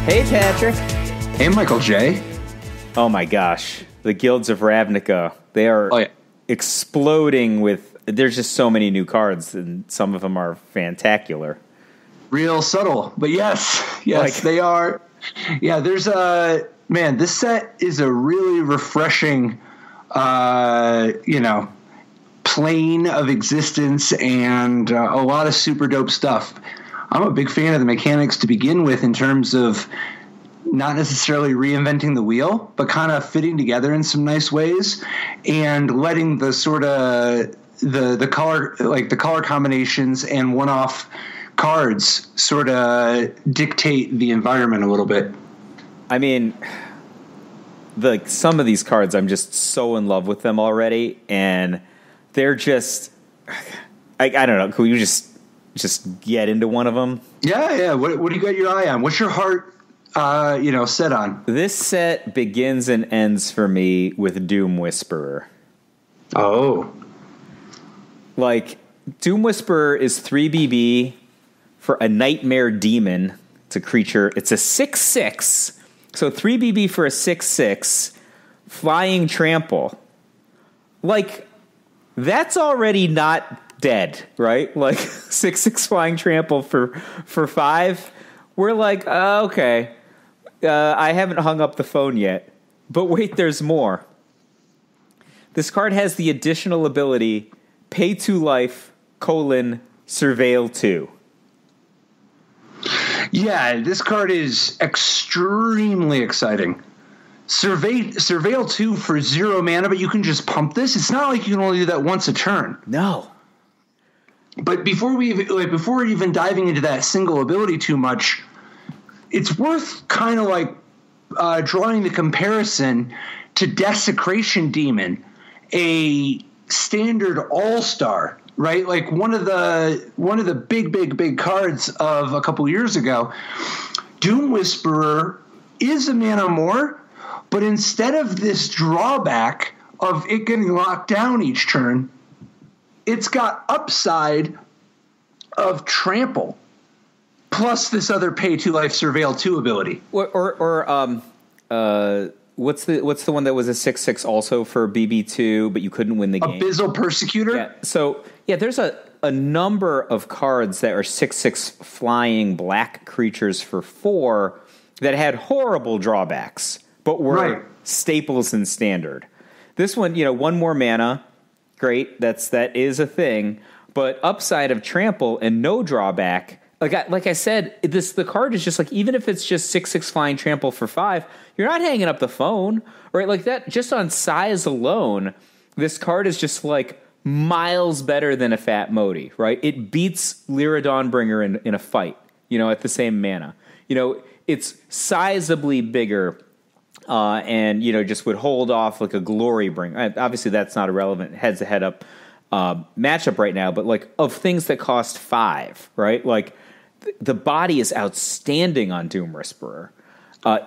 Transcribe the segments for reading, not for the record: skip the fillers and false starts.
Hey, Patrick. Hey, Michael J. Oh my gosh, the Guilds of Ravnica. They are exploding with, there's just so many new cards, and some of them are fantacular. Real subtle, but yes, they are. Yeah, there's this set is a really refreshing, plane of existence and a lot of super dope stuff. I'm a big fan of the mechanics to begin with in terms of not necessarily reinventing the wheel, but kind of fitting together in some nice ways and letting the sort of the color combinations and one-off cards sort of dictate the environment a little bit. I mean, some of these cards, I'm just so in love with them already, and they're just, I don't know. Can you just get into one of them? Yeah. What do you got your eye on? What's your heart, set on? This set begins and ends for me with Doom Whisperer. Oh. Doom Whisperer is 3 BB for a Nightmare Demon. It's a creature. It's a 6/6. So 3 BB for a 6/6. Flying Trample. That's already not dead, right? 6/6 Flying Trample for 5. We're okay. I haven't hung up the phone yet. But wait, there's more. This card has the additional ability, pay 2 life, Surveil 2. Yeah, this card is extremely exciting. Surveil 2 for 0 mana, but you can just pump this. It's not like you can only do that once a turn. No. But before even diving into that single ability too much, it's worth kind of drawing the comparison to Desecration Demon, a standard all-star, right? One of the big cards of a couple years ago. Doom Whisperer is a mana more, but instead of this drawback of it getting locked down each turn, it's got upside of Trample plus this other pay 2 life Surveil 2 ability. What's the one that was a 6/6 also for BB2, but you couldn't win the game? Abyssal Persecutor? Yeah. So, there's a number of cards that are 6/6 flying black creatures for 4 that had horrible drawbacks, but were staples in Standard. This one, 1 more mana, great, that is a thing, but upside of Trample and no drawback. Like I said, the card is just even if it's just 6/6 Flying Trample for 5, you're not hanging up the phone, right? That just on size alone, this card is just miles better than a Fat Modi, right? It beats Lyra Dawnbringer in a fight, at the same mana. It's sizably bigger, and just would hold off a Glory Bringer. Obviously, that's not a relevant head-to-head up matchup right now, but of things that cost 5, right? The body is outstanding on Doom Whisperer.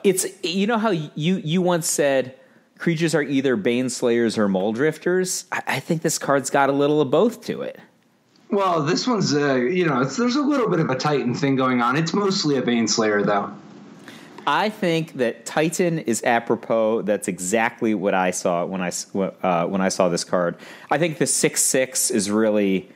It's how you once said creatures are either Baneslayers or Muldrifters. I think this card's got a little of both to it. Well, this one's there's a little bit of a Titan thing going on. It's mostly a Baneslayer though. I think that Titan is apropos. That's exactly what I saw when I saw this card. I think the 6/6 is really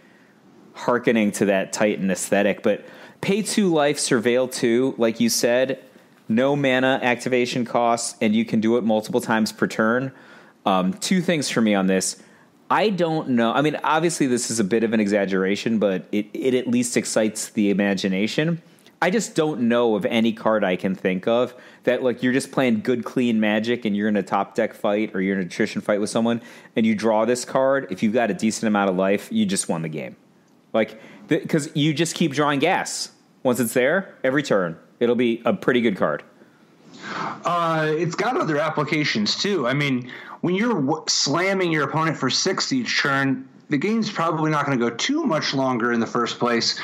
hearkening to that Titan aesthetic, but pay 2 life, Surveil 2, like you said, no mana activation costs, and you can do it multiple times per turn. 2 things for me on this. I don't know. I mean, obviously this is a bit of an exaggeration, but it at least excites the imagination. I just don't know of any card I can think of that you're just playing good, clean Magic and you're in a top deck fight or you're in a attrition fight with someone and you draw this card. If you've got a decent amount of life, you just won the game. Because you just keep drawing gas. Once it's there, every turn, it'll be a pretty good card. It's got other applications, too. I mean, when you're slamming your opponent for 6 each turn, the game's probably not going to go too much longer in the first place.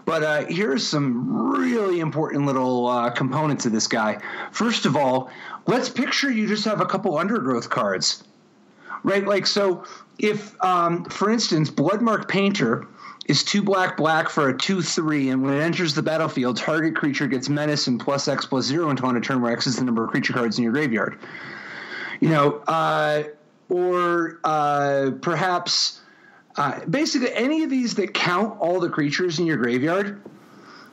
But here's some really important little components of this guy. First of all, let's picture you just have a couple Undergrowth cards, right? So if, for instance, Bloodmark Painter is 2 black for a 2/3, and when it enters the battlefield, target creature gets menace and +X/+0 until on a turn where X is the number of creature cards in your graveyard. Or perhaps basically any of these that count all the creatures in your graveyard.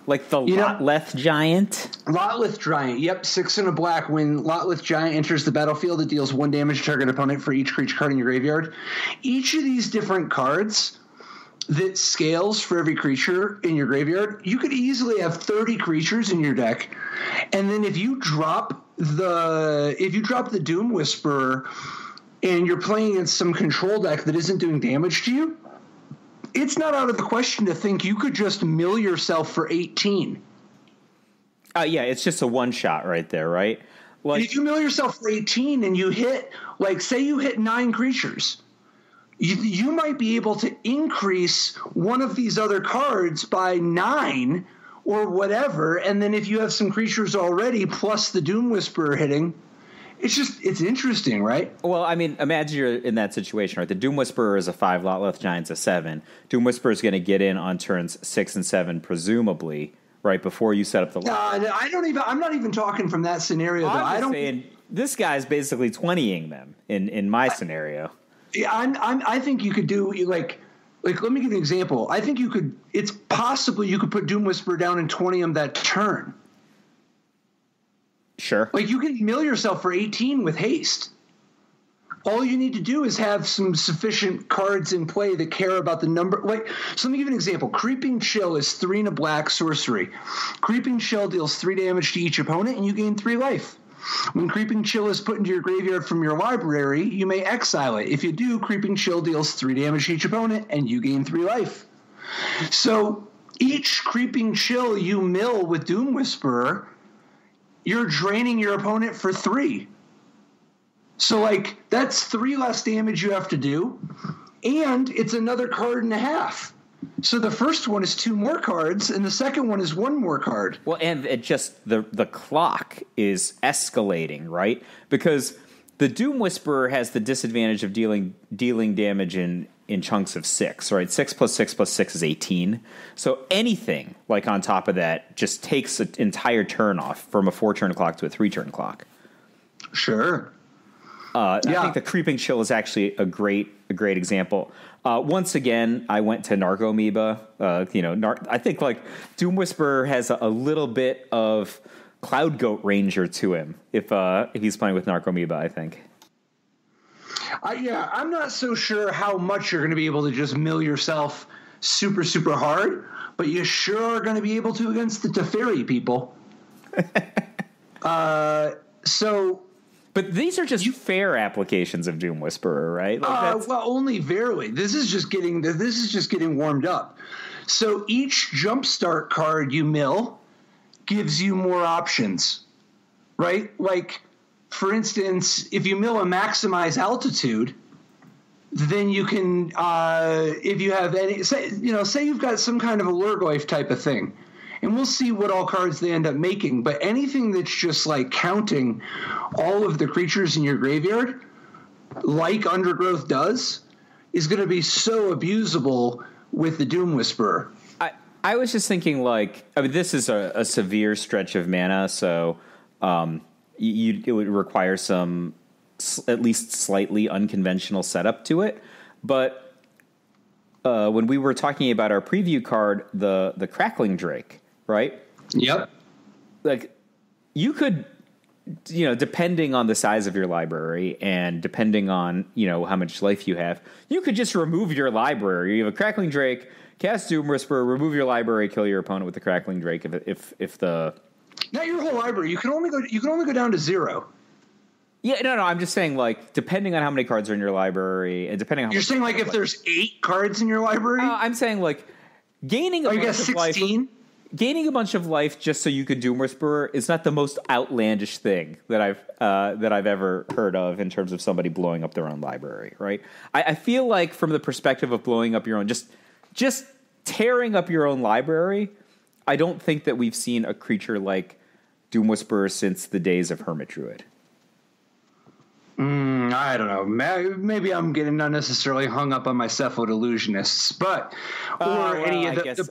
Like the Lotleth Giant? Lotleth Giant, yep, 6 and a black. When Lotleth Giant enters the battlefield, it deals 1 damage to target opponent for each creature card in your graveyard. Each of these different cards that scales for every creature in your graveyard, you could easily have 30 creatures in your deck. And then if you drop the Doom Whisperer and you're playing against some control deck that isn't doing damage to you, it's not out of the question to think you could just mill yourself for 18. Yeah, it's just a one-shot right there, right? Like, if you mill yourself for 18 and you hit, like, say you hit 9 creatures, you might be able to increase one of these other cards by 9 or whatever, and then if you have some creatures already plus the Doom Whisperer hitting, it's interesting, right? Well, I mean, imagine you're in that situation, right? The Doom Whisperer is a 5, Lotleth Giant's a 7. Doom Whisperer is going to get in on turns 6 and 7, presumably, right before you set up the line. I'm not even talking from that scenario. Though. Saying this guy's basically 20ing them in my scenario. Yeah, I think you could do like let me give you an example. I think it's possible you could put Doom Whisperer down and 20 them that turn. Sure. Like, you can mill yourself for 18 with haste. All you need to do is have some sufficient cards in play that care about the number. So let me give you an example. Creeping Chill is 3 and a black sorcery. Creeping Chill deals 3 damage to each opponent, and you gain 3 life. When Creeping Chill is put into your graveyard from your library, you may exile it. If you do, Creeping Chill deals 3 damage to each opponent, and you gain 3 life. So each Creeping Chill you mill with Doom Whisperer, you're draining your opponent for 3. So, like, that's 3 less damage you have to do, and it's another card and a half. So the first one is 2 more cards, and the second one is 1 more card. Well, and it just the clock is escalating, right? Because the Doom Whisperer has the disadvantage of dealing damage in chunks of 6, right? 6 + 6 + 6 is 18. So anything like on top of that just takes an entire turn off from a 4-turn clock to a 3-turn clock. Sure. I think the Creeping Chill is actually a great example. Once again, I went to Narcomoeba. I think like Doom Whisperer has a little bit of Cloud Goat Ranger to him if he's playing with Narcomoeba, I think. I'm not so sure how much you're going to be able to just mill yourself super, super hard, but you sure are going to be able to against the Teferi people. But these are just fair applications of Doom Whisperer, right? Well, only barely. This is just getting warmed up. So each jumpstart card you mill gives you more options, right? Like, for instance, if you mill a Maximize Altitude, then you can, if you have any, say you've got some kind of a Lurgoyf type of thing, and we'll see what all cards they end up making, but anything that's just like counting all of the creatures in your graveyard, like Undergrowth does, is going to be so abusable with the Doom Whisperer. I was just thinking, this is a severe stretch of mana, so it would require some at least slightly unconventional setup to it. But when we were talking about our preview card, the Crackling Drake, right? Yep. Like, you could, depending on the size of your library and depending on, how much life you have, you could just remove your library. You have a Crackling Drake, cast Doom Whisperer, remove your library, kill your opponent with the Crackling Drake. If the not your whole library, you can only go down to 0. Yeah, no, I'm just saying, like, depending on how many cards are in your library, and depending on you're saying, like, if there's 8 cards in your library, I'm saying, like, gaining a bunch of life. Gaining a bunch of life just so you could Doom Whisperer is not the most outlandish thing that I've ever heard of in terms of somebody blowing up their own library, right? I feel like from the perspective of blowing up your own, just tearing up your own library, I don't think that we've seen a creature like Doom Whisperer since the days of Hermit Druid. I don't know. Maybe I'm getting unnecessarily hung up on my Cephalid illusionists, but any of the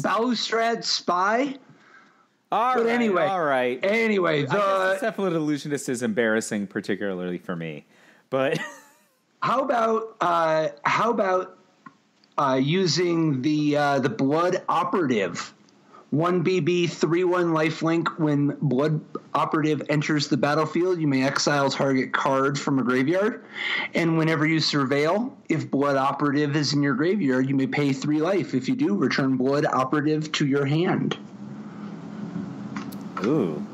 Balustrade spy. All right. Anyway, the Cephalid illusionist is embarrassing, particularly for me. But how about using the Blood Operative? 1BB 3/1 lifelink. When Blood Operative enters the battlefield, you may exile target card from a graveyard. And whenever you Surveil, if Blood Operative is in your graveyard, you may pay 3 life. If you do, return Blood Operative to your hand. Ooh.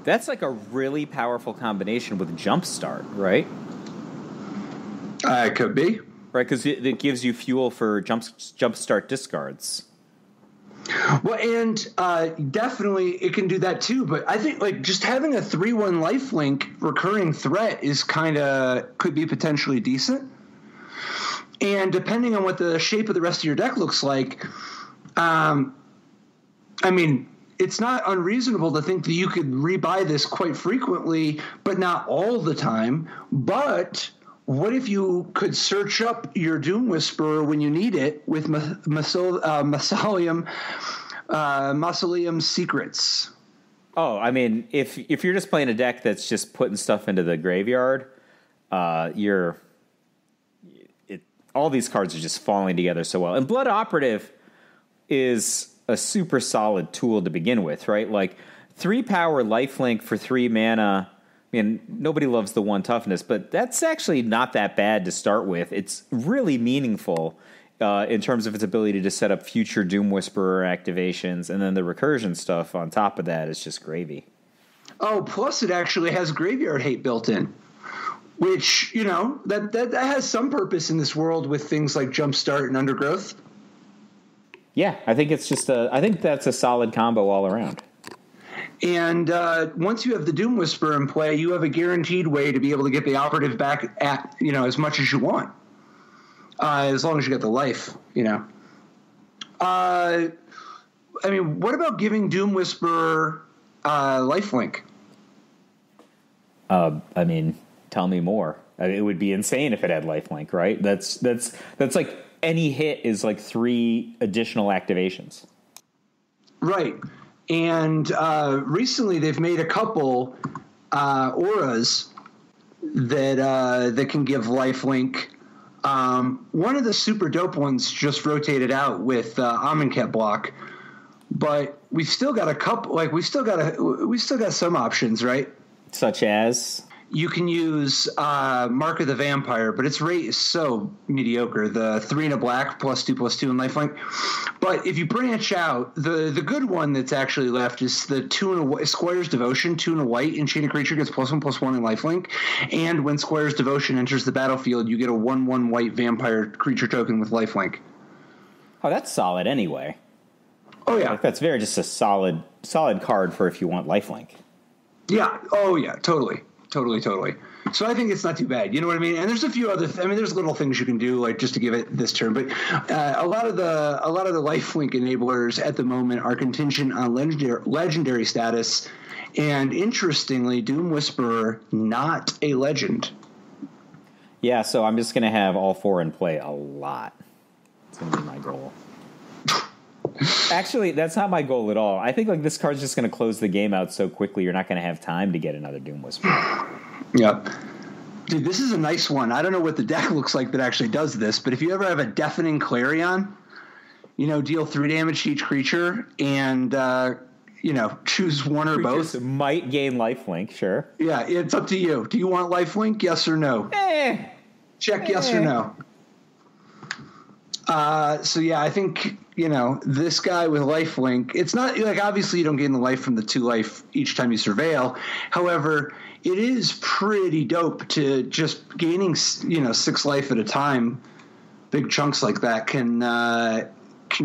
That's like a really powerful combination with Jumpstart, right? It could be. Right, because it gives you fuel for Jumpstart discards. Well, and definitely it can do that too. But I think like just having a 3/1 lifelink recurring threat is could be potentially decent. And depending on what the shape of the rest of your deck looks like, I mean, it's not unreasonable to think that you could rebuy this quite frequently, but not all the time. But what if you could search up your Doom Whisperer when you need it with Mausoleum's Secrets? Oh, I mean, if you're just playing a deck that's just putting stuff into the graveyard, all these cards are just falling together so well. And Blood Operative is a super solid tool to begin with, right? Like 3 power lifelink for 3 mana. I mean, nobody loves the 1 toughness, but that's actually not that bad to start with. It's really meaningful in terms of its ability to set up future Doom Whisperer activations, and then the recursion stuff on top of that is just gravy. Oh, plus it actually has graveyard hate built in, which, you know, that has some purpose in this world with things like Jumpstart and Undergrowth. Yeah, I think I think that's a solid combo all around. And once you have the Doom Whisperer in play, you have a guaranteed way to be able to get the Operative back at, you know, as much as you want, as long as you get the life, you know. I mean, what about giving Doom Whisperer lifelink? I mean, tell me more. I mean, it would be insane if it had lifelink, right? That's like any hit is like 3 additional activations. Right. And recently they've made a couple auras that can give lifelink. One of the super dope ones just rotated out with Amonkhet block, but we've still got a couple. Like we still got some options, right? Such as you can use Mark of the Vampire, but its rate is so mediocre. The 3 and a black +2/+2 and lifelink. But if you branch out, the good one that's actually left is the 2 and a white, Squire's Devotion, 2 and a white. Enchanted creature gets +1/+1 in lifelink. And when Squire's Devotion enters the battlefield, you get a 1/1 white vampire creature token with lifelink. Oh, that's solid anyway. Oh yeah, like, that's just a solid card for if you want lifelink. Yeah. Oh yeah. Totally. So I think it's not too bad. You know what I mean? And there's a few other. There's little things you can do, like just to give it this turn. But a lot of the lifelink enablers at the moment are contingent on legendary status, and interestingly, Doom Whisperer not a legend. Yeah. So I'm just gonna have all 4 in play a lot. It's gonna be my goal. Actually, that's not my goal at all. I think like this card's just going to close the game out so quickly you're not going to have time to get another Doom Whisperer. Yep. Dude, this is a nice one. I don't know what the deck looks like that actually does this, but if you ever have a Deafening Clarion, you know, deal 3 damage to each creature and, you know, choose one or both. Might gain lifelink, sure. Yeah, it's up to you. Do you want lifelink, yes or no? Check yes or no. So yeah, I think, you know, this guy with lifelink, it's not like obviously you don't gain the life from the 2 life each time you Surveil. However, it is pretty dope to just gaining, you know, 6 life at a time. Big chunks like that can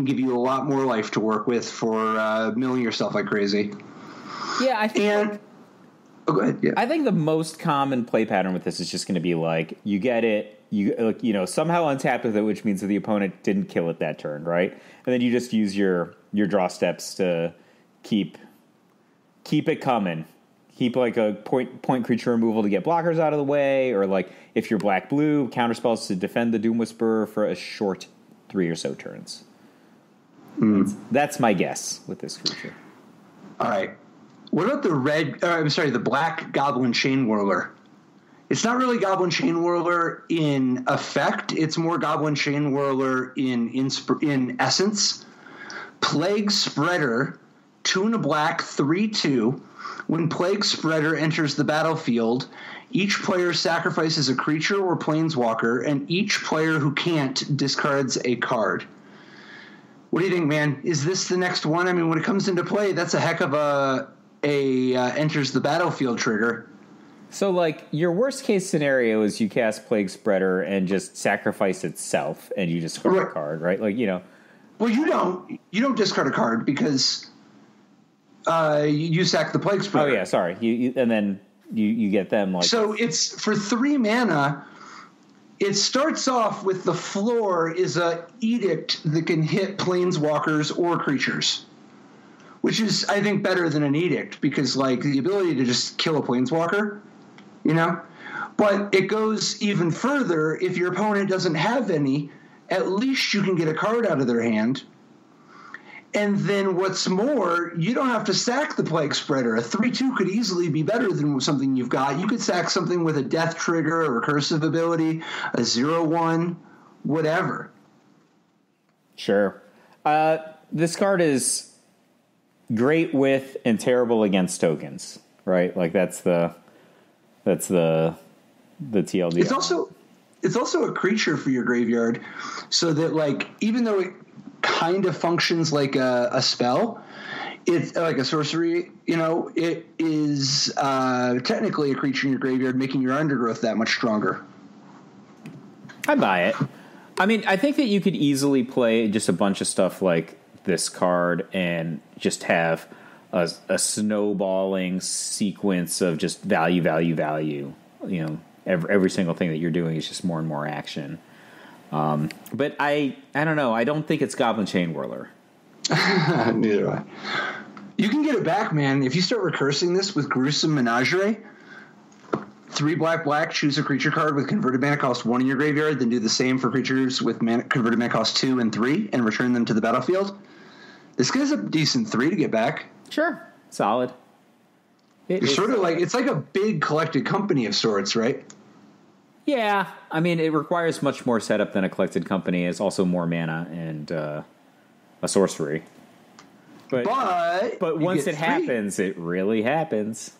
give you a lot more life to work with for milling yourself like crazy. Yeah, I think. Go ahead. Yeah. I think the most common play pattern with this is just going to be like you get it. You know, somehow untap with it, which means that the opponent didn't kill it that turn, right? And then you just use your draw steps to keep it coming, keep like a point creature removal to get blockers out of the way, or like if you're black-blue, counterspells to defend the Doom Whisperer for a short 3 or so turns. That's my guess with this creature. All right. What about the black Goblin Chain Whirler? It's not really Goblin Chain Whirler in effect. It's more Goblin Chain Whirler in essence. Plague Spreader, 2 and a black, 3/2. When Plague Spreader enters the battlefield, each player sacrifices a creature or planeswalker, and each player who can't discards a card. What do you think, man? Is this the next one? I mean, when it comes into play, that's a heck of a enters the battlefield trigger. So, like, your worst case scenario is you cast Plague Spreader and just sacrifice itself, and you discard a card, right? Like, you know. Well, you don't discard a card because you sack the Plague Spreader. Oh yeah, sorry. And then you get them like. So it's for 3 mana. It starts off with the floor is a edict that can hit planeswalkers or creatures, which is, I think, better than an edict because, like, the ability to just kill a planeswalker, you know? But it goes even further. If your opponent doesn't have any, at least you can get a card out of their hand. And then what's more, you don't have to sack the Plague Spreader. A 3/2 could easily be better than something you've got. You could sack something with a death trigger, a recursive ability, a 0/1, whatever. Sure. This card is great with and terrible against tokens, right? Like that's the TLD. It's also a creature for your graveyard, so that, like, even though it kind of functions like a spell, it's like a sorcery, you know, it is technically a creature in your graveyard, making your Undergrowth that much stronger. I buy it. I mean, I think that you could easily play just a bunch of stuff like this card and just have a snowballing sequence of just value. You know, every single thing that you're doing is just more and more action. But I don't know. I don't think it's Goblin Chain Whirler. Neither do I. You can get it back, man. If you start recursing this with Gruesome Menagerie, 3 black, choose a creature card with converted mana cost 1 in your graveyard, then do the same for creatures with converted mana cost 2 and 3, and return them to the battlefield. This guy's a decent 3 to get back. Sure. Solid. It's sort of like, it's like a big collected company of sorts, right? Yeah, I mean, it requires much more setup than a collected company. It's also more mana and a sorcery. But once it happens, it really happens.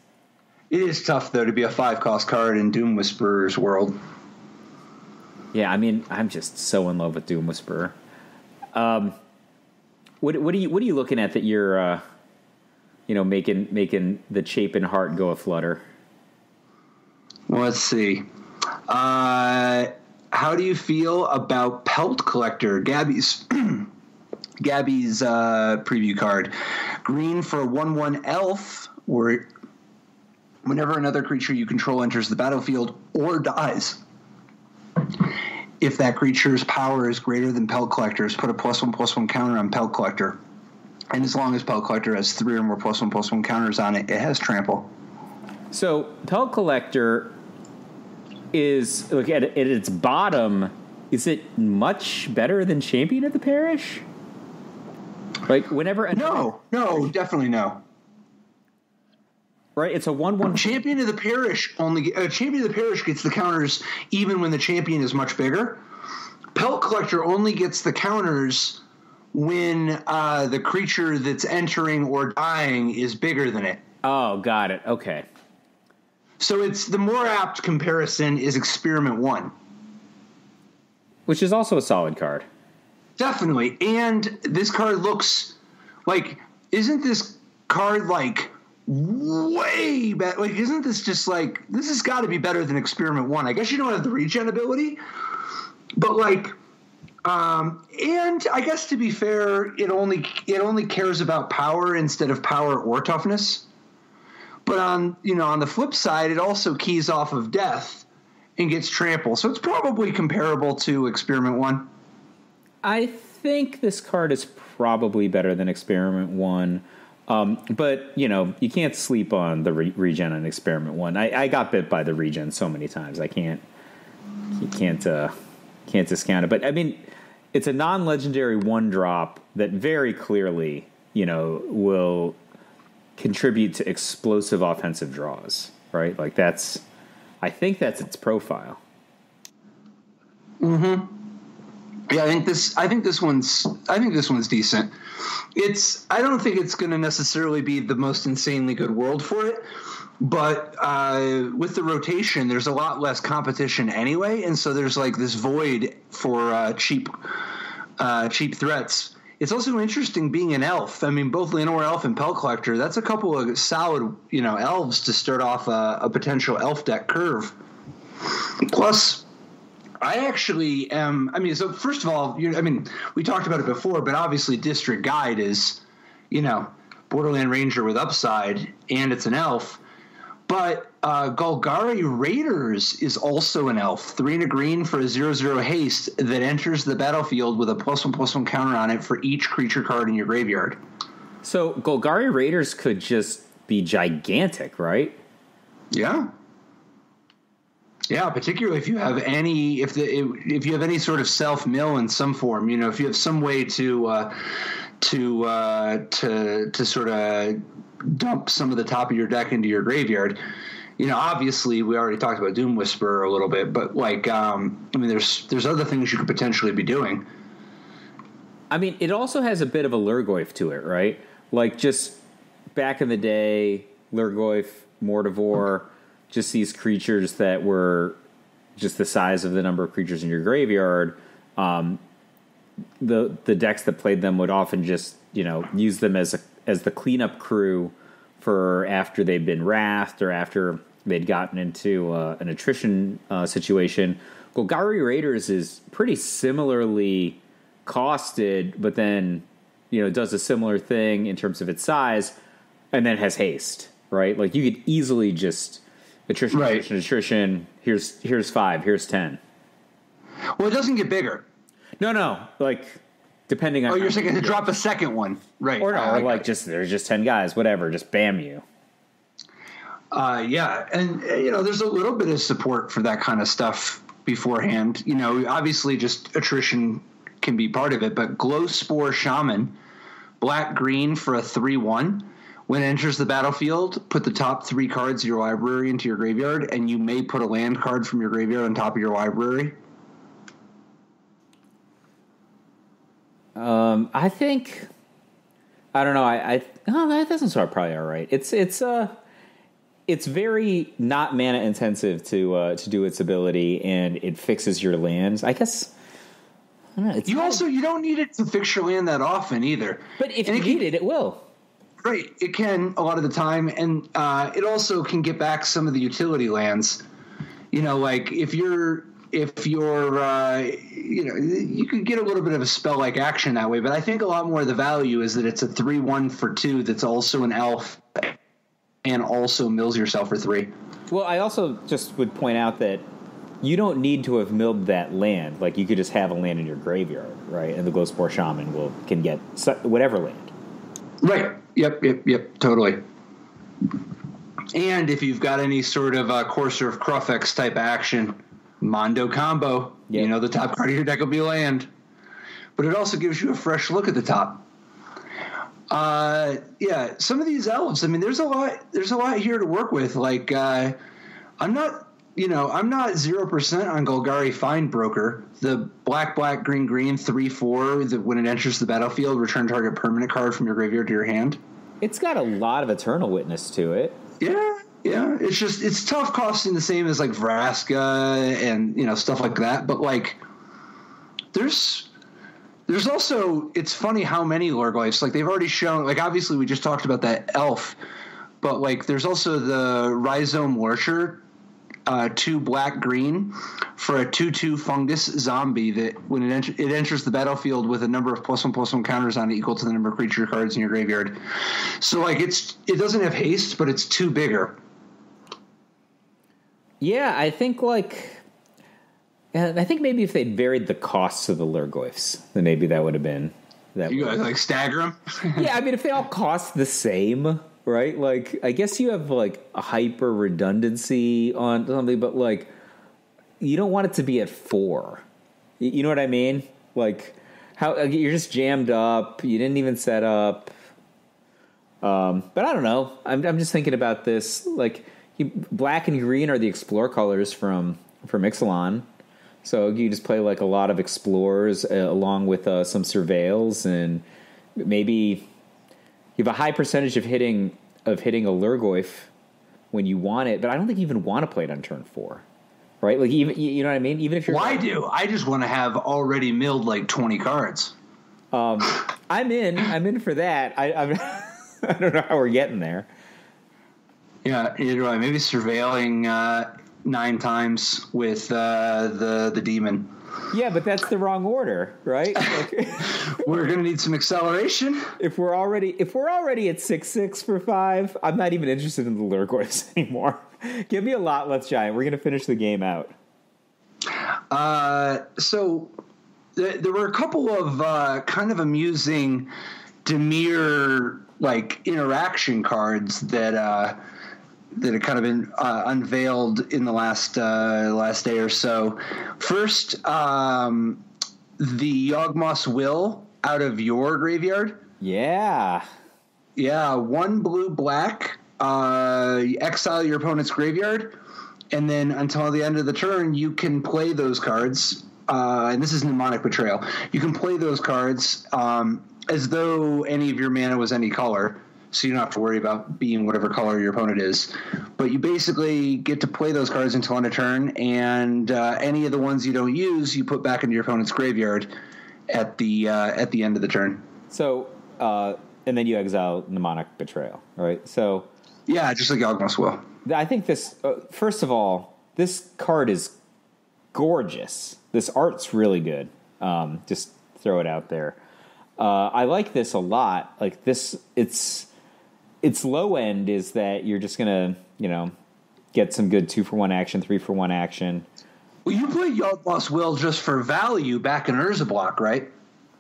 It is tough, though, to be a 5-cost card in Doom Whisperer's world. Yeah, I mean, I'm just so in love with Doom Whisperer. What are you looking at that you're making the Chapin heart go aflutter? Well, let's see. How do you feel about Pelt Collector, Gabby's preview card? Green for a 1/1 elf, or whenever another creature you control enters the battlefield or dies, if that creature's power is greater than Pelt Collector's, put a +1/+1 counter on Pelt Collector. And as long as Pelt Collector has 3 or more +1/+1 counters on it, it has trample. So Pelt Collector is, look at its bottom, is it much better than Champion of the Parish? Like whenever No, definitely no. Right, it's a 1/1. Champion of the Parish Champion of the Parish gets the counters even when the champion is much bigger. Pelt Collector only gets the counters when the creature that's entering or dying is bigger than it. Oh, got it. Okay. So it's the more apt comparison is Experiment 1. Which is also a solid card. Definitely. And this card looks like, isn't this card like way better? Like, isn't this just like, this has got to be better than Experiment 1. I guess you don't have the regen ability, but like, and I guess to be fair, it only cares about power instead of power or toughness. But on the flip side, it also keys off of death and gets trample. So it's probably comparable to Experiment 1. I think this card is probably better than Experiment 1. But, you can't sleep on the regen on Experiment 1. I got bit by the regen so many times. I can't discount it. But, I mean, it's a non-legendary 1-drop that very clearly, will contribute to explosive offensive draws, right? Like, I think that's its profile. Mm-hmm. Yeah, I think this one's decent. I don't think it's going to necessarily be the most insanely good world for it, but with the rotation, there's a lot less competition anyway, and so there's like this void for cheap threats. It's also interesting being an elf. I mean, both Llanowar Elf and Pelt Collector, that's a couple of solid, elves to start off a potential elf deck curve. Plus, I actually am. I mean, so first of all, we talked about it before, but obviously, District Guide is, Borderland Ranger with upside, and it's an elf. But Golgari Raiders is also an elf, 3 and a green for a 0/0 haste that enters the battlefield with a +1/+1 counter on it for each creature card in your graveyard. So Golgari Raiders could just be gigantic, right? Yeah. Yeah, particularly if you have any if you have any sort of self mill in some form, if you have some way to sort of dump some of the top of your deck into your graveyard. Obviously we already talked about Doom Whisperer a little bit, but there's other things you could potentially be doing. I mean, it also has a bit of a Lurgoyf to it, right? Like just back in the day, Lurgoyf, Mortivore, just these creatures that were just the size of the number of creatures in your graveyard. The decks that played them would often just use them as the cleanup crew for after they've been wrathed or after they'd gotten into an attrition situation. Golgari Raiders is pretty similarly costed, but then does a similar thing in terms of its size, and then has haste, right? Like you could easily just attrition. Here's 5. Here's 10. Well, it doesn't get bigger. No. Like depending on. Oh, you're saying to drop a second one, right? Or no, there's just 10 guys, whatever. Just bam you. Yeah, and there's a little bit of support for that kind of stuff beforehand. Obviously, just attrition can be part of it, but Glow Spore Shaman, black green for a 3/1. When it enters the battlefield, put the top 3 cards of your library into your graveyard, and you may put a land card from your graveyard on top of your library. I think, I don't know. That doesn't sound probably all right. It's very not mana intensive to do its ability, and it fixes your lands. I guess. I don't know, you don't need it to fix your land that often either. But if you need it, it will. Right, it can a lot of the time, and it also can get back some of the utility lands. Like if you're you could get a little bit of a spell-like action that way. But I think a lot more of the value is that it's a 3/1 for 2 that's also an elf and also mills yourself for 3. Well, I also just would point out that you don't need to have milled that land. Like you could just have a land in your graveyard, right? And the Glowspore Shaman can get whatever land. Right. Yep. Totally. And if you've got any sort of Courser of Crufex type action, Mondo combo, the top card of your deck will be land. But it also gives you a fresh look at the top. Some of these elves, I mean, there's a lot here to work with. Like, I'm not 0% on Golgari Findbroker, the black, green, 3/4 that when it enters the battlefield, return target permanent card from your graveyard to your hand. It's got a lot of Eternal Witness to it. Yeah. It's tough costing the same as like Vraska and stuff like that. But like, there's also, it's funny how many Lurgoyfs, like they've already shown, like obviously we just talked about that elf, but like there's also the Rhizome Lurcher, 2 black green for a 2/2 fungus zombie that when it enters the battlefield with a number of +1/+1 counters on it equal to the number of creature cards in your graveyard. So like it doesn't have haste, but it's 2 bigger. Yeah, I think maybe if they'd varied the costs of the Lurgoyfs, then maybe that would have been that you way. guys like stagger them? Yeah, I mean, if they all cost the same, right? Like, I guess you have like a hyper redundancy on something, but like, you don't want it to be at 4. You know what I mean? Like, how you're just jammed up. You didn't even set up. But I don't know. I'm just thinking about this. Like, black and green are the explore colors from Ixalan. So you just play like a lot of explorers along with some surveils, and maybe you have a high percentage of hitting a Lurgoyf when you want it. But I don't think you even want to play it on turn 4, right? Like, even, you know what I mean? Even if you're, well, I do. I just want to have already milled like 20 cards. I'm in for that. I don't know how we're getting there. Yeah, either way. Maybe surveilling 9 times with the demon. Yeah, but that's the wrong order, right? Like, we're gonna need some acceleration. If we're already at 6/6 for 5, I'm not even interested in the Lurgoyfs anymore. Give me a lot less giant. We're gonna finish the game out. So there were a couple of kind of amusing Dimir like interaction cards that had kind of been unveiled in the last day or so. First, the Yawgmoth's Will out of your graveyard. Yeah. 1 blue black. Exile your opponent's graveyard, and then until the end of the turn, you can play those cards. And this is Mnemonic Betrayal. You can play those cards as though any of your mana was any color, so you don't have to worry about being whatever color your opponent is. But you basically get to play those cards until end of turn, and any of the ones you don't use, you put back into your opponent's graveyard at the end of the turn. So, and then you exile Mnemonic Betrayal, right? So, yeah, just like Yawgmoth's Will. I think this. First of all, this card is gorgeous. This art's really good. Just throw it out there. I like this a lot. Like this, its low end is that you're just gonna, get some good 2-for-1 action, 3-for-1 action. Well, you played Yawgmoth's Will just for value back in Urza Block, right?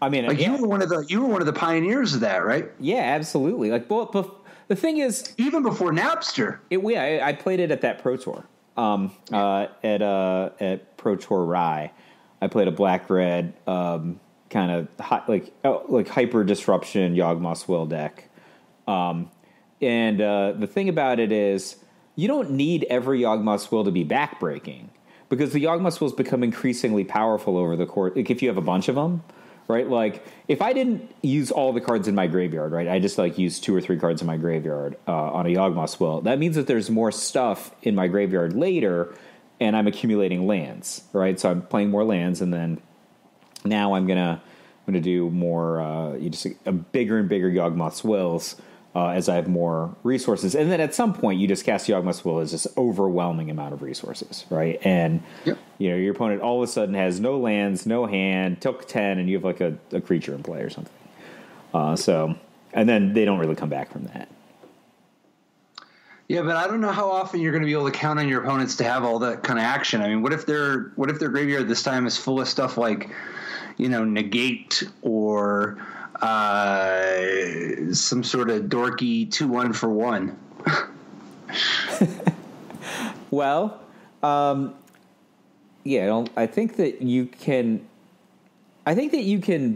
I mean, like you were one of the pioneers of that, right? Yeah, absolutely. Like, but the thing is, even before Napster, I played it at that Pro Tour. At Pro Tour Rye, I played a black-red kind of like hyper disruption Yawgmoth's Will deck. And the thing about it is, you don't need every Yawgmoth's Will to be backbreaking, because the Yawgmoth's Wills become increasingly powerful over the course. Like if you have a bunch of them, right? Like if I didn't use all the cards in my graveyard, right? I just use 2 or 3 cards in my graveyard on a Yawgmoth's Will. That means that there's more stuff in my graveyard later, and I'm accumulating lands, right? So I'm playing more lands, and then now I'm gonna do more, just a bigger and bigger Yawgmoth's Wills as I have more resources. And then at some point, you just cast Yawgmoth's Will as this overwhelming amount of resources, right? And your opponent all of a sudden has no lands, no hand, took 10, and you have like a creature in play or something. And then they don't really come back from that. Yeah, but I don't know how often you're going to be able to count on your opponents to have all that kind of action. I mean, what if their graveyard this time is full of stuff like, negate or some sort of dorky 2-1 for 1. Well, I think that you can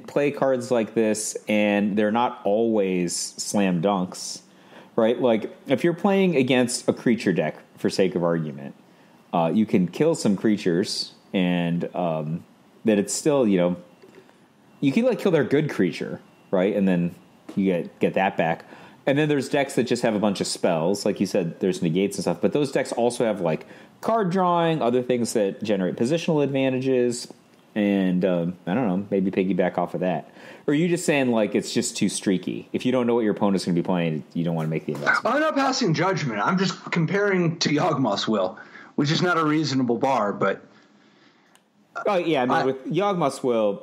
play cards like this, and they're not always slam dunks, right? Like if you're playing against a creature deck, for sake of argument, you can kill some creatures, and that it's still, you can kill their good creature, right? And then you get that back. And then there's decks that just have a bunch of spells. Like you said, there's negates and stuff. But those decks also have card drawing, other things that generate positional advantages. And I don't know, maybe piggyback off of that. Or are you just saying it's just too streaky? If you don't know what your opponent's going to be playing, you don't want to make the investment. I'm not passing judgment. I'm just comparing to Yawgmoth's Will, which is not a reasonable bar. But oh yeah, I mean, with Yawgmoth's Will,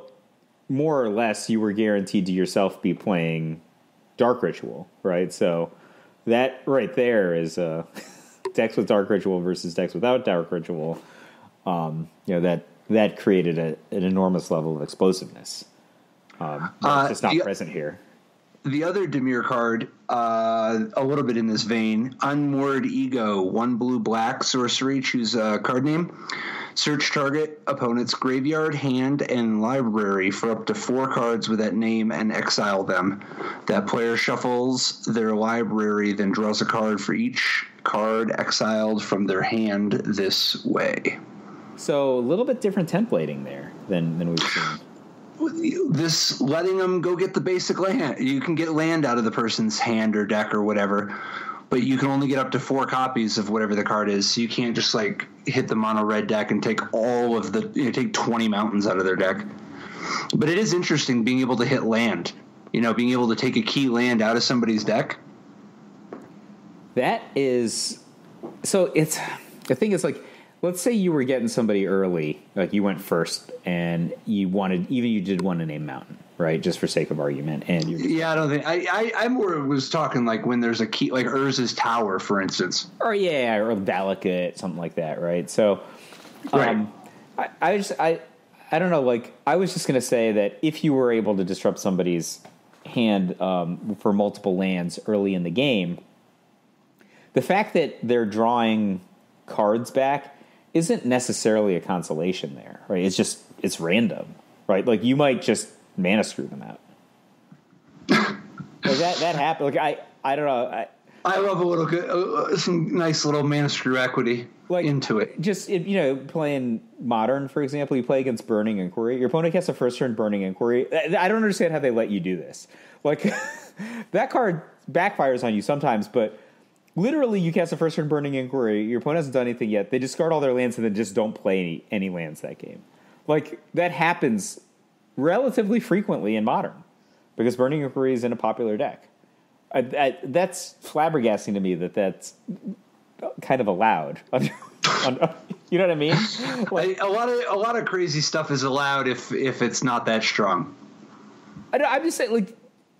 more or less, you were guaranteed to yourself be playing Dark Ritual, right? So that right there is decks with Dark Ritual versus decks without Dark Ritual. That created an enormous level of explosiveness. It's just not present here. The other Dimir card, a little bit in this vein, Unmoored Ego, 1 blue-black sorcery, choose a card name. Search target opponent's graveyard, hand, and library for up to 4 cards with that name and exile them. That player shuffles their library, then draws a card for each card exiled from their hand this way. So a little bit different templating there than we've seen. This letting them go get the basic land. You can get land out of the person's hand or deck or whatever, but you can only get up to 4 copies of whatever the card is. So you can't just like hit them on a red deck and take all of the, take 20 mountains out of their deck. But it is interesting being able to hit land, being able to take a key land out of somebody's deck. That is, so it's, the thing is like, let's say you were getting somebody early, like you went first, and you did want to name mountain, right? Just for sake of argument. And I don't think I more was talking like when there's a key, like Urza's Tower, for instance, or Valakut, something like that, right? So, right. I don't know. Like I was just gonna say that if you were able to disrupt somebody's hand for multiple lands early in the game, the fact that they're drawing cards back isn't necessarily a consolation there, right? It's random, right? Like you might just mana screw them out. Like that happened. Like I don't know. I love a little some nice little mana screw equity into it. Just playing Modern, for example, you play against Burning Inquiry. Your opponent gets a first turn Burning Inquiry. I don't understand how they let you do this. Like that card backfires on you sometimes, but literally, you cast a first turn Burning Inquiry. Your opponent hasn't done anything yet. They discard all their lands and then just don't play any lands that game. Like, that happens relatively frequently in Modern because Burning Inquiry is in a popular deck. That's flabbergasting to me that's kind of allowed. You know what I mean? Like, a lot of crazy stuff is allowed if it's not that strong. I'm just saying,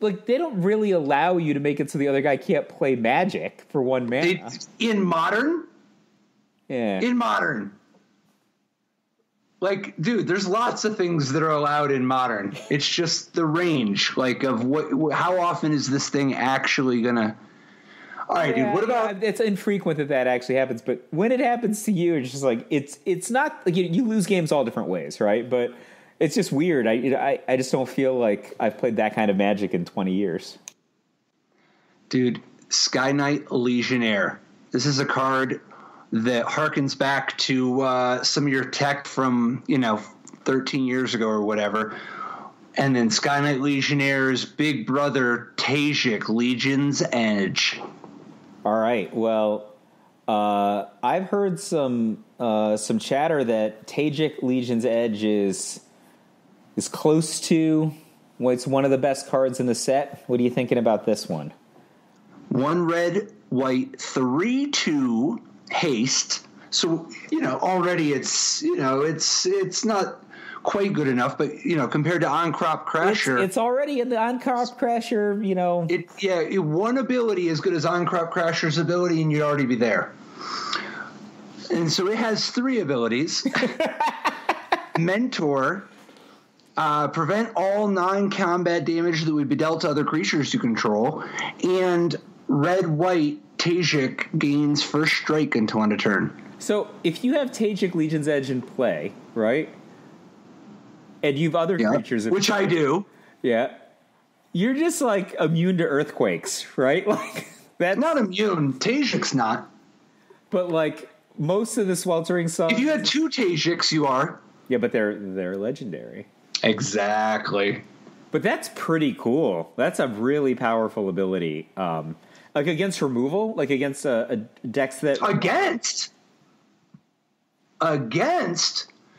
like they don't really allow you to make it so the other guy can't play Magic for 1 mana. In Modern? Yeah. In Modern. Like, dude, there's lots of things that are allowed in Modern. It's just the range, like, of how often is this thing actually gonna... All right, dude, what about... It's infrequent that actually happens, but when it happens to you, it's just like, it's not... Like, you lose games all different ways, right? But... It's just weird. I just don't feel like I've played that kind of Magic in 20 years. Dude, Sky Knight Legionnaire. This is a card that harkens back to some of your tech from, 13 years ago or whatever. And then Sky Knight Legionnaire's big brother, Tajik, Legion's Edge. All right. Well, I've heard some chatter that Tajik Legion's Edge is close to it's one of the best cards in the set. What are you thinking about this one? 1 red, white, 3/2 haste. So, already it's not quite good enough, but, compared to On-Crop Crasher. It's already in the On-Crop Crasher, one ability as good as On-Crop Crasher's ability, and you'd already be there. And so it has 3 abilities. Mentor... prevent all non-combat damage that would be dealt to other creatures you control, and red-white Tajik gains first strike until end of turn. So if you have Tajik Legion's Edge in play, right, and you've other creatures... Which I do. Yeah. You're just, like, immune to earthquakes, right? Like that's not immune. Tajik's not. But, like, most of the Sweltering Suns... If you had 2 Tajiks, you are. Yeah, but they're legendary. Exactly. But that's pretty cool. That's a really powerful ability. Like against removal, like against a decks that... Against?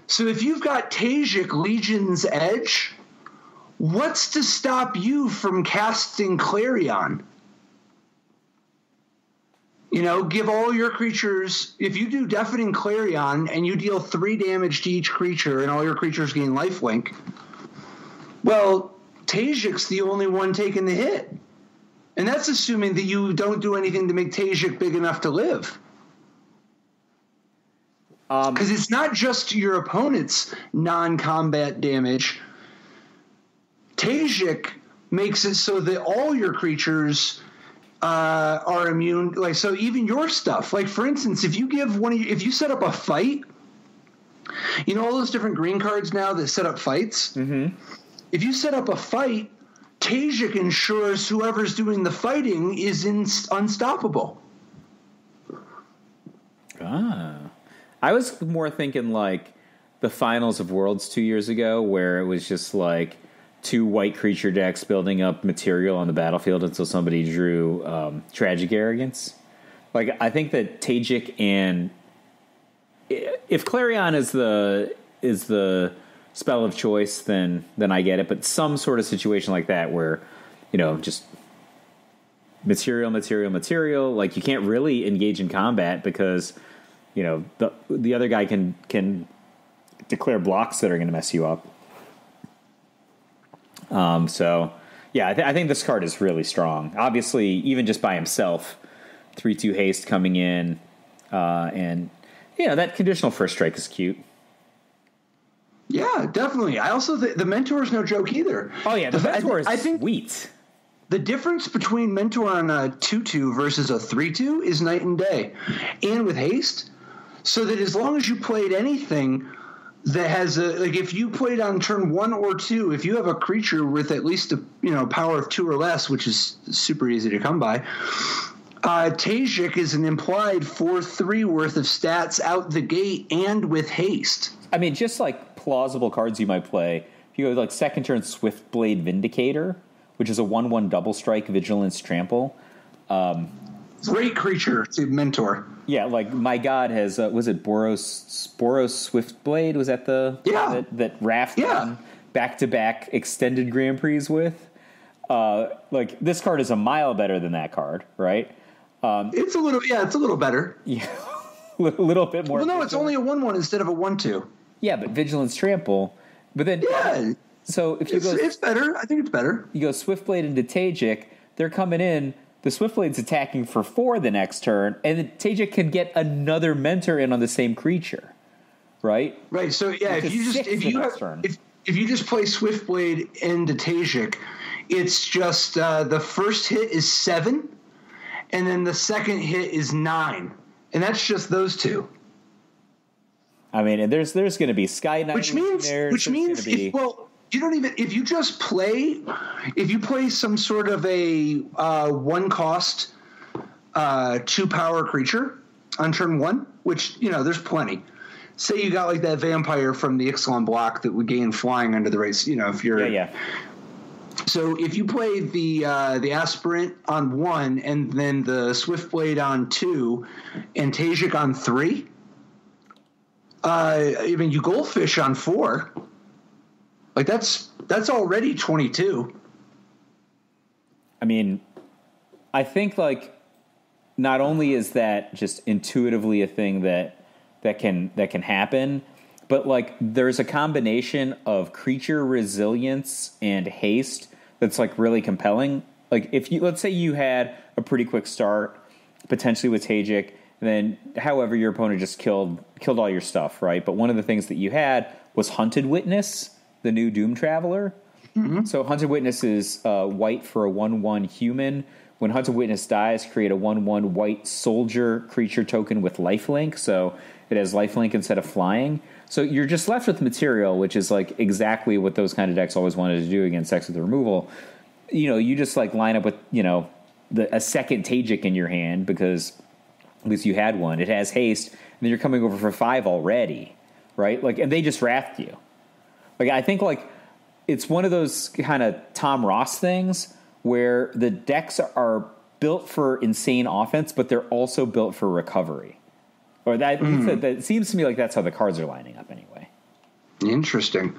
So if you've got Tajik Legion's Edge, what's to stop you from casting Clarion? Give all your creatures... If you do Deafening Clarion and you deal 3 damage to each creature and all your creatures gain lifelink, well, Tajik's the only one taking the hit. And that's assuming that you don't do anything to make Tajik big enough to live. Because it's not just your opponent's non-combat damage. Tajik makes it so that all your creatures are immune. Like, so even your stuff. Like, for instance, if you set up a fight, you know all those different green cards now that set up fights? Mm-hmm. If you set up a fight, Tajik ensures whoever's doing the fighting is unstoppable. I was more thinking like the finals of Worlds 2 years ago, where it was just like 2 white creature decks building up material on the battlefield until somebody drew Tragic Arrogance. Like, I think that Tajik, and if Clarion is the spell of choice, then I get it. But some sort of situation like that where, you know, just material, like you can't really engage in combat because, you know, the other guy can declare blocks that are going to mess you up. So yeah, I think this card is really strong. Obviously, even just by himself, 3/2 haste coming in, and you know that conditional first strike is cute. Yeah, definitely. I also think the Mentor is no joke either. Oh yeah, the Mentor is sweet. The difference between Mentor on a 2/2 versus a 3/2 is night and day, and with haste, so that as long as you played anything that has if you played on turn 1 or 2, if you have a creature with at least a power of 2 or less, which is super easy to come by, Tajik is an implied 4/3 worth of stats out the gate and with haste. I mean, just like plausible cards you might play. If you go like second turn Swiftblade Vindicator, which is a 1/1 double strike vigilance trample. Great creature to Mentor. Yeah, like my god has was it Boros Swiftblade? Was that that Raft won back-to-back extended Grand Prix with? Like this card is a mile better than that card, right? It's a little better. Yeah, a little bit more. Well, no, it's only a 1/1 instead of a 1/2. Yeah, but vigilance trample. But then so if you it's better. I think it's better. You go Swiftblade into Tajik, they're coming in. The Swiftblade's attacking for 4 the next turn, and the Tajik can get another Mentor in on the same creature, right? Right. So yeah, if you just play Swiftblade into Tajik, it's just the first hit is 7, and then the second hit is 9, and that's just those 2. I mean, and there's going to be Sky Knight, which means if you play some sort of a 1 cost 2 power creature on turn 1, which there's plenty. Say you got like that vampire from the Ixalan block that would gain flying under the race. If you're So if you play the aspirant on 1 and then the Swiftblade on 2 and Tajik on 3, even you Goldfish on 4. Like that's already 22. I mean, I think like not only is that just intuitively a thing that can happen, but like there's a combination of creature resilience and haste that's like really compelling. Like if let's say you had a pretty quick start, potentially with Tajik, and then however your opponent just killed all your stuff, right? But one of the things that you had was Hunted Witness, the new Doom Traveler. Mm-hmm. So Hunted Witness is white for a 1/1 human. When Hunted Witness dies, create a 1/1 white soldier creature token with lifelink. So it has lifelink instead of flying. So you're just left with material, which is like exactly what those kind of decks always wanted to do against Sex with Removal. You just like line up with a second Tajik in your hand because at least you had one. It has haste, and then you're coming over for 5 already, right? Like, and they just raft you. Like, I think like it's one of those kind of Tom Ross things where the decks are built for insane offense, but they're also built for recovery. Or that seems to me like that's how the cards are lining up anyway. Interesting.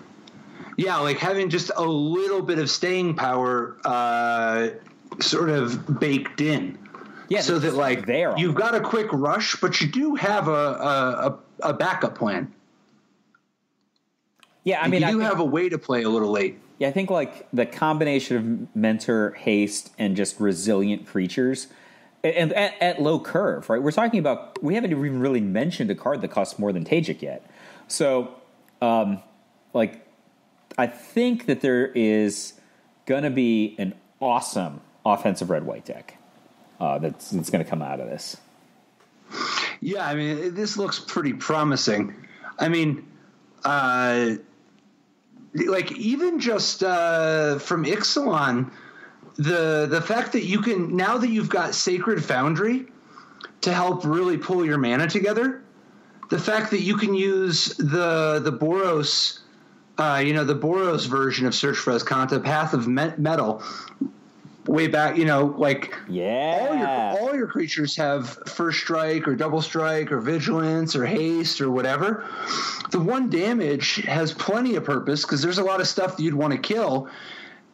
Yeah, like having just a little bit of staying power sort of baked in. Yeah, so that like you've got a quick rush, but you do have a backup plan. Yeah, I mean, you have a way to play a little late. Yeah, I think like the combination of Mentor, haste, and just resilient creatures, and at low curve, right? We're talking about we haven't even really mentioned a card that costs more than Tajik yet. So, like, I think that there is gonna be an awesome offensive red-white deck that's going to come out of this. Yeah, I mean, this looks pretty promising. I mean, like even just from Ixalan, the fact that you can, now that you've got Sacred Foundry to help really pull your mana together, the fact that you can use the Boros, the Boros version of Search for Azcanta, Path of Metal, way back, all your creatures have first strike or double strike or vigilance or haste or whatever. The 1 damage has plenty of purpose because there's a lot of stuff that you'd want to kill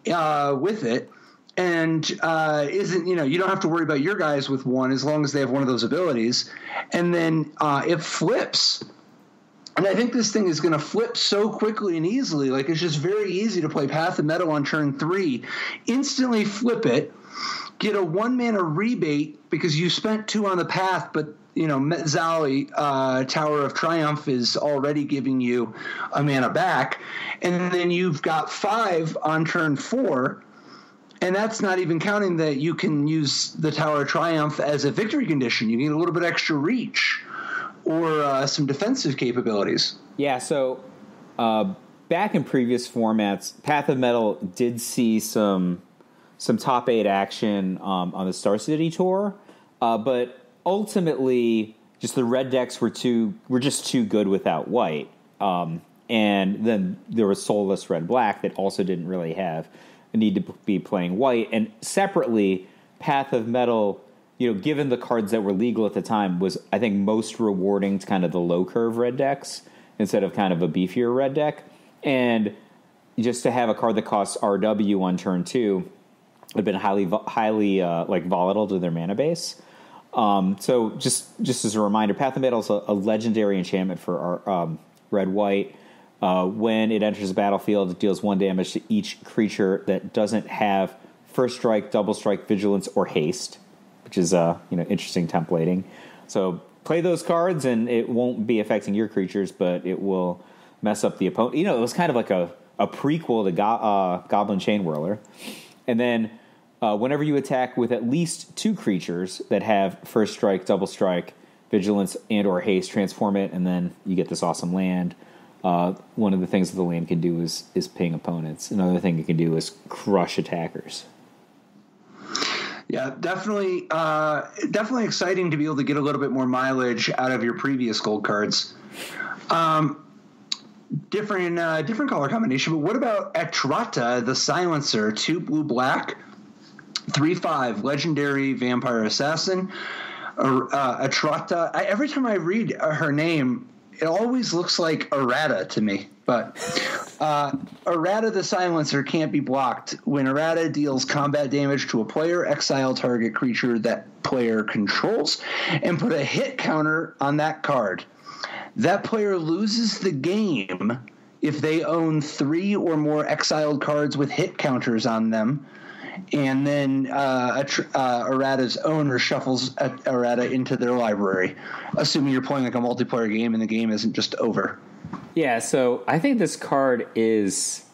with it. And you don't have to worry about your guys with 1 as long as they have one of those abilities. And then it flips. And I think this thing is going to flip so quickly and easily. Like, it's just very easy to play Path of Metal on turn 3, instantly flip it, get a 1 mana rebate because you spent 2 on the path, but Metzali, Tower of Triumph, is already giving you a mana back, and then you've got 5 on turn 4. And that's not even counting that you can use the Tower of Triumph as a victory condition. You get a little bit extra reach or some defensive capabilities. Yeah, so back in previous formats, Path of Metal did see some top 8 action on the Star City tour, but ultimately just the red decks were just too good without white. And then there was Soulless Red-Black that also didn't really have a need to be playing white. And separately, Path of Metal, given the cards that were legal at the time, was, I think, most rewarding to kind of the low curve red decks instead of kind of a beefier red deck. And just to have a card that costs RW on turn 2 had been highly volatile to their mana base. So just as a reminder, Path of Metal is a legendary enchantment for our red-white. When it enters the battlefield, it deals 1 damage to each creature that doesn't have first strike, double strike, vigilance, or haste, which is interesting templating. So play those cards, and it won't be affecting your creatures, but it will mess up the opponent. It was kind of like a prequel to Goblin Chain Whirler. And then whenever you attack with at least 2 creatures that have first strike, double strike, vigilance, and or haste, transform it, and then you get this awesome land. One of the things that the land can do is ping opponents. Another thing it can do is crush attackers. Yeah, definitely exciting to be able to get a little bit more mileage out of your previous gold cards. Different color combination, but what about Etrata, the Silencer, 2 blue-black, 3/5, legendary vampire assassin. Etrata, every time I read her name, it always looks like errata to me, but errata the Silencer can't be blocked. When errata deals combat damage to a player, exile target creature that player controls, and put a hit counter on that card. That player loses the game if they own 3 or more exiled cards with hit counters on them, and then errata's owner shuffles errata into their library, assuming you're playing like a multiplayer game and the game isn't just over. Yeah, so I think this card is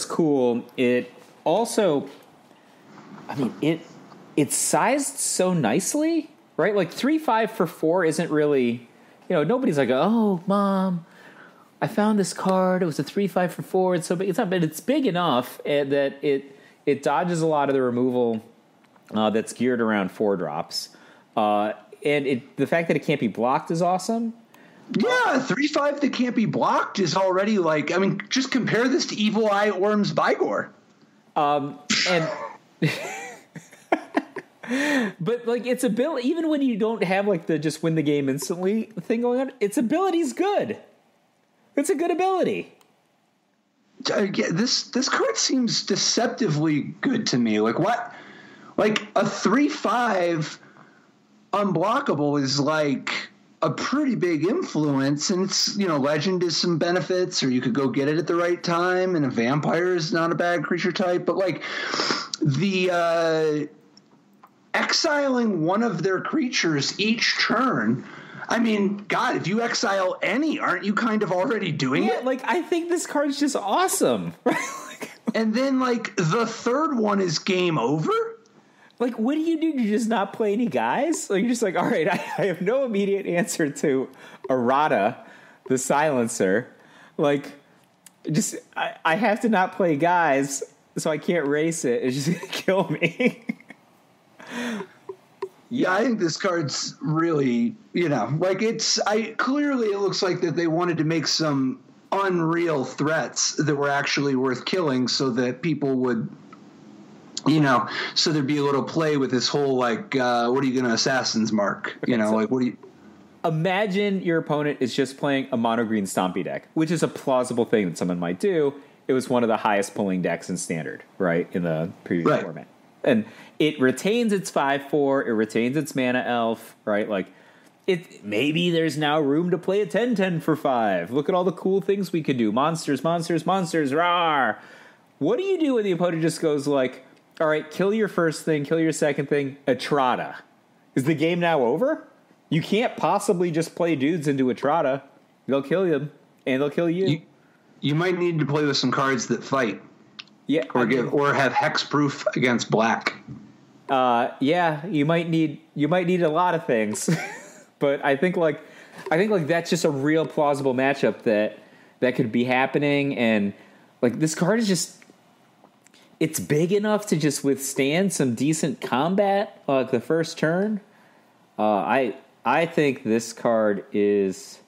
cool. It also, it's sized so nicely, right? Like 3/5 for 4 isn't really, nobody's like, oh, Mom, I found this card. It was a 3/5 for 4. It's so big. It's not, but it's big enough that it dodges a lot of the removal that's geared around 4-drops. And the fact that it can't be blocked is awesome. Yeah, 3/5 that can't be blocked is already just compare this to Evil Eye Orm's Bygor. But its ability, even when you don't have the just win the game instantly thing going on, its ability's good. It's a good ability. This card seems deceptively good to me. Like what? Like a 3/5 unblockable is a pretty big influence, and it's legend is some benefits, or you could go get it at the right time, and a vampire is not a bad creature type, but the exiling one of their creatures each turn. God, if you exile any, aren't you kind of already doing it? I think this card's just awesome. And then, like, the third one is game over? Like, what do? Do you just not play any guys? Like, you're just like, all right, I have no immediate answer to errata, the silencer. Like, just, I have to not play guys, so I can't race it. It's just going to kill me. Yeah, I think this card's really, like clearly it looks like that they wanted to make some unreal threats that were actually worth killing so that people would, so there'd be a little play with this whole, like, what are you going to Assassin's Mark? Okay, so like, what do you... Imagine your opponent is just playing a mono-green Stompy deck, which is a plausible thing that someone might do. It was one of the highest pulling decks in Standard, right, in the previous format. And it retains its 5/4, it retains its mana elf, right? Like, maybe there's now room to play a 10/10 for 5. Look at all the cool things we could do. Monsters, monsters, monsters, rawr! What do you do when the opponent just goes like, all right, kill your first thing, kill your second thing, Etrata? Is the game now over? You can't possibly just play dudes into Etrata. They'll kill you, and they'll kill you. You might need to play with some cards that fight. Yeah, or have hexproof against black. Yeah, you might need a lot of things, but I think that's just a real plausible matchup that could be happening, and like this card is just it's big enough to just withstand some decent combat like the first turn. I think this card is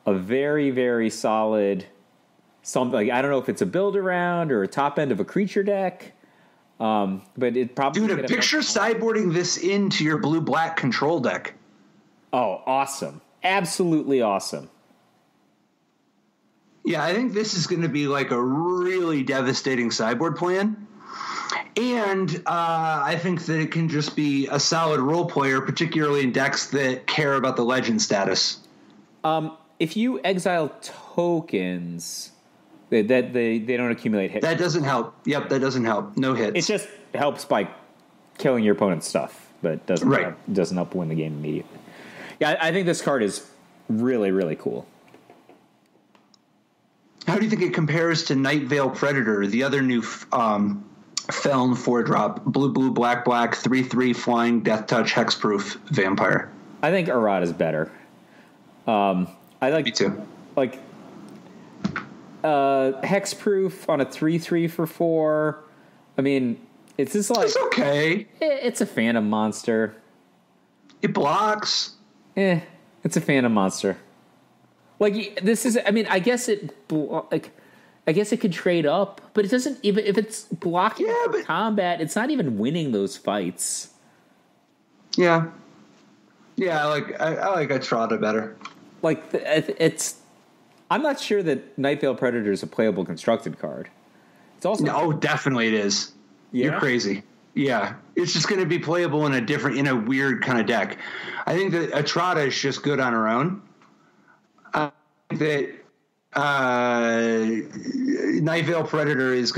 a very, very solid. Something like, I don't know if it's a build around or a top end of a creature deck, but it probably. Dude, picture sideboarding this into your blue-black control deck. Oh, awesome! Absolutely awesome. Yeah, I think this is going to be like a really devastating sideboard plan, and I think that it can just be a solid role player, particularly in decks that care about the legend status. If you exile tokens. They don't accumulate hits. That doesn't help. Yep, that doesn't help. No hits. It just helps by killing your opponent's stuff, but doesn't help win the game immediately. Yeah, I think this card is really, really cool. How do you think it compares to Nightveil Predator, the other new Feln 4-drop, blue, black, 3/3 flying, death touch, hexproof vampire? I think Errata's better. Me too. Like hexproof on a 3/3 for 4. I mean, it's just like it's okay. It's a phantom monster. It blocks. It's a phantom monster. Like this is. I mean, I guess it could trade up, but it doesn't. Even if it's blocking combat, it's not even winning those fights. Yeah. I like Etrata better. Like it's. I'm not sure that Nightveil Predator is a playable constructed card. It's also definitely it is. Yeah? You're crazy. Yeah, it's just going to be playable in a weird kind of deck. I think that Etrata is just good on her own. I think that Nightveil Predator is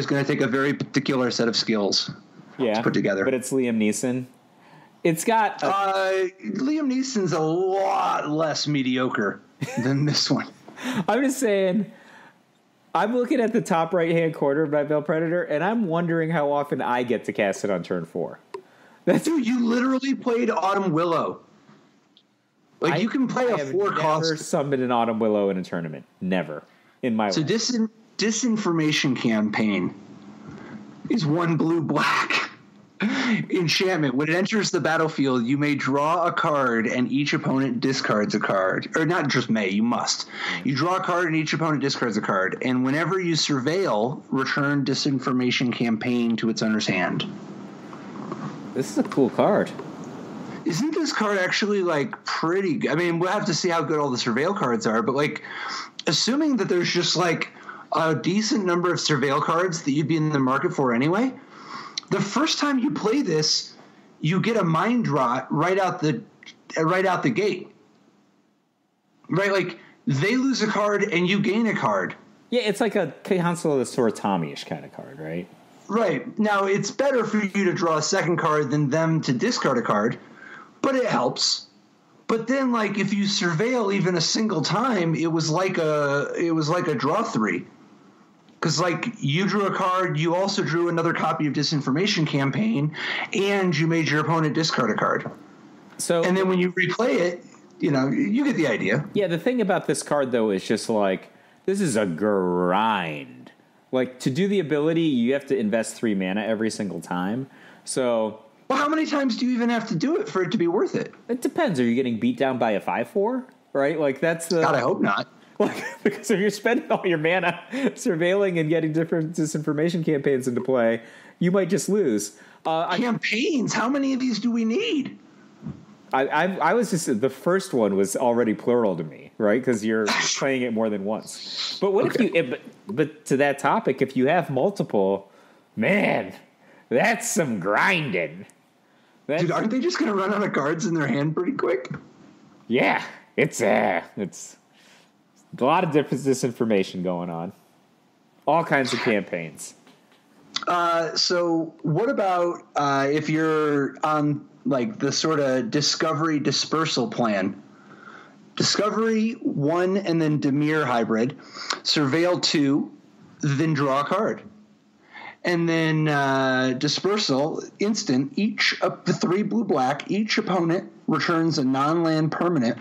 gonna take a very particular set of skills. To put together. But it's Liam Neeson. It's got Liam Neeson's a lot less mediocre than this one. I'm just saying, I'm looking at the top right-hand corner of Nightveil Predator, and I'm wondering how often I get to cast it on turn 4. Dude, you literally played Autumn Willow. Like, you can play a 4-cost. I've never summoned an Autumn Willow in a tournament. Never in my life. So Disinformation Campaign is 1 blue-black. Enchantment. When it enters the battlefield, you may draw a card and each opponent discards a card. Or not just may, you must. You draw a card and each opponent discards a card. And whenever you surveil, return Disinformation Campaign to its owner's hand. This is a cool card. Isn't this card actually, like, pretty good? I mean, we'll have to see how good all the Surveil cards are, but, like, assuming that there's just, like, a decent number of Surveil cards that you'd be in the market for anyway, the first time you play this, you get a mind rot right out the gate. Right? Like, they lose a card and you gain a card. Yeah, it's like a Council of the Soratami-ish kind of card, right? Right. Now, it's better for you to draw a second card than them to discard a card, but it helps. But then, like, if you surveil even a single time, it was like a draw 3. Because, like, you drew a card, you also drew another copy of Disinformation Campaign, and you made your opponent discard a card. So, and then when you replay it, you know, you get the idea. Yeah, the thing about this card, though, is just like, this is a grind. Like, to do the ability, you have to invest 3 mana every single time. So... Well, how many times do you even have to do it for it to be worth it? It depends. Are you getting beat down by a 5/4? Right? Like, that's the... God, I hope not. Like, because if you're spending all your mana surveilling and getting different disinformation campaigns into play, you might just lose. Campaigns? How many of these do we need? I was just... The first one was already plural to me, right? Because you're playing it more than once. But what if you... But to that topic, if you have multiple, man, that's some grinding. Dude, aren't they just going to run out of cards in their hand pretty quick? Yeah, it's a lot of different disinformation going on. All kinds of campaigns. So what about if you're on like the sort of Discovery Dispersal plan? Discovery 1 and then Dimir hybrid. Surveil 2, then draw a card. And then Dispersal, instant, each up to 3 blue-black, each opponent returns a non-land permanent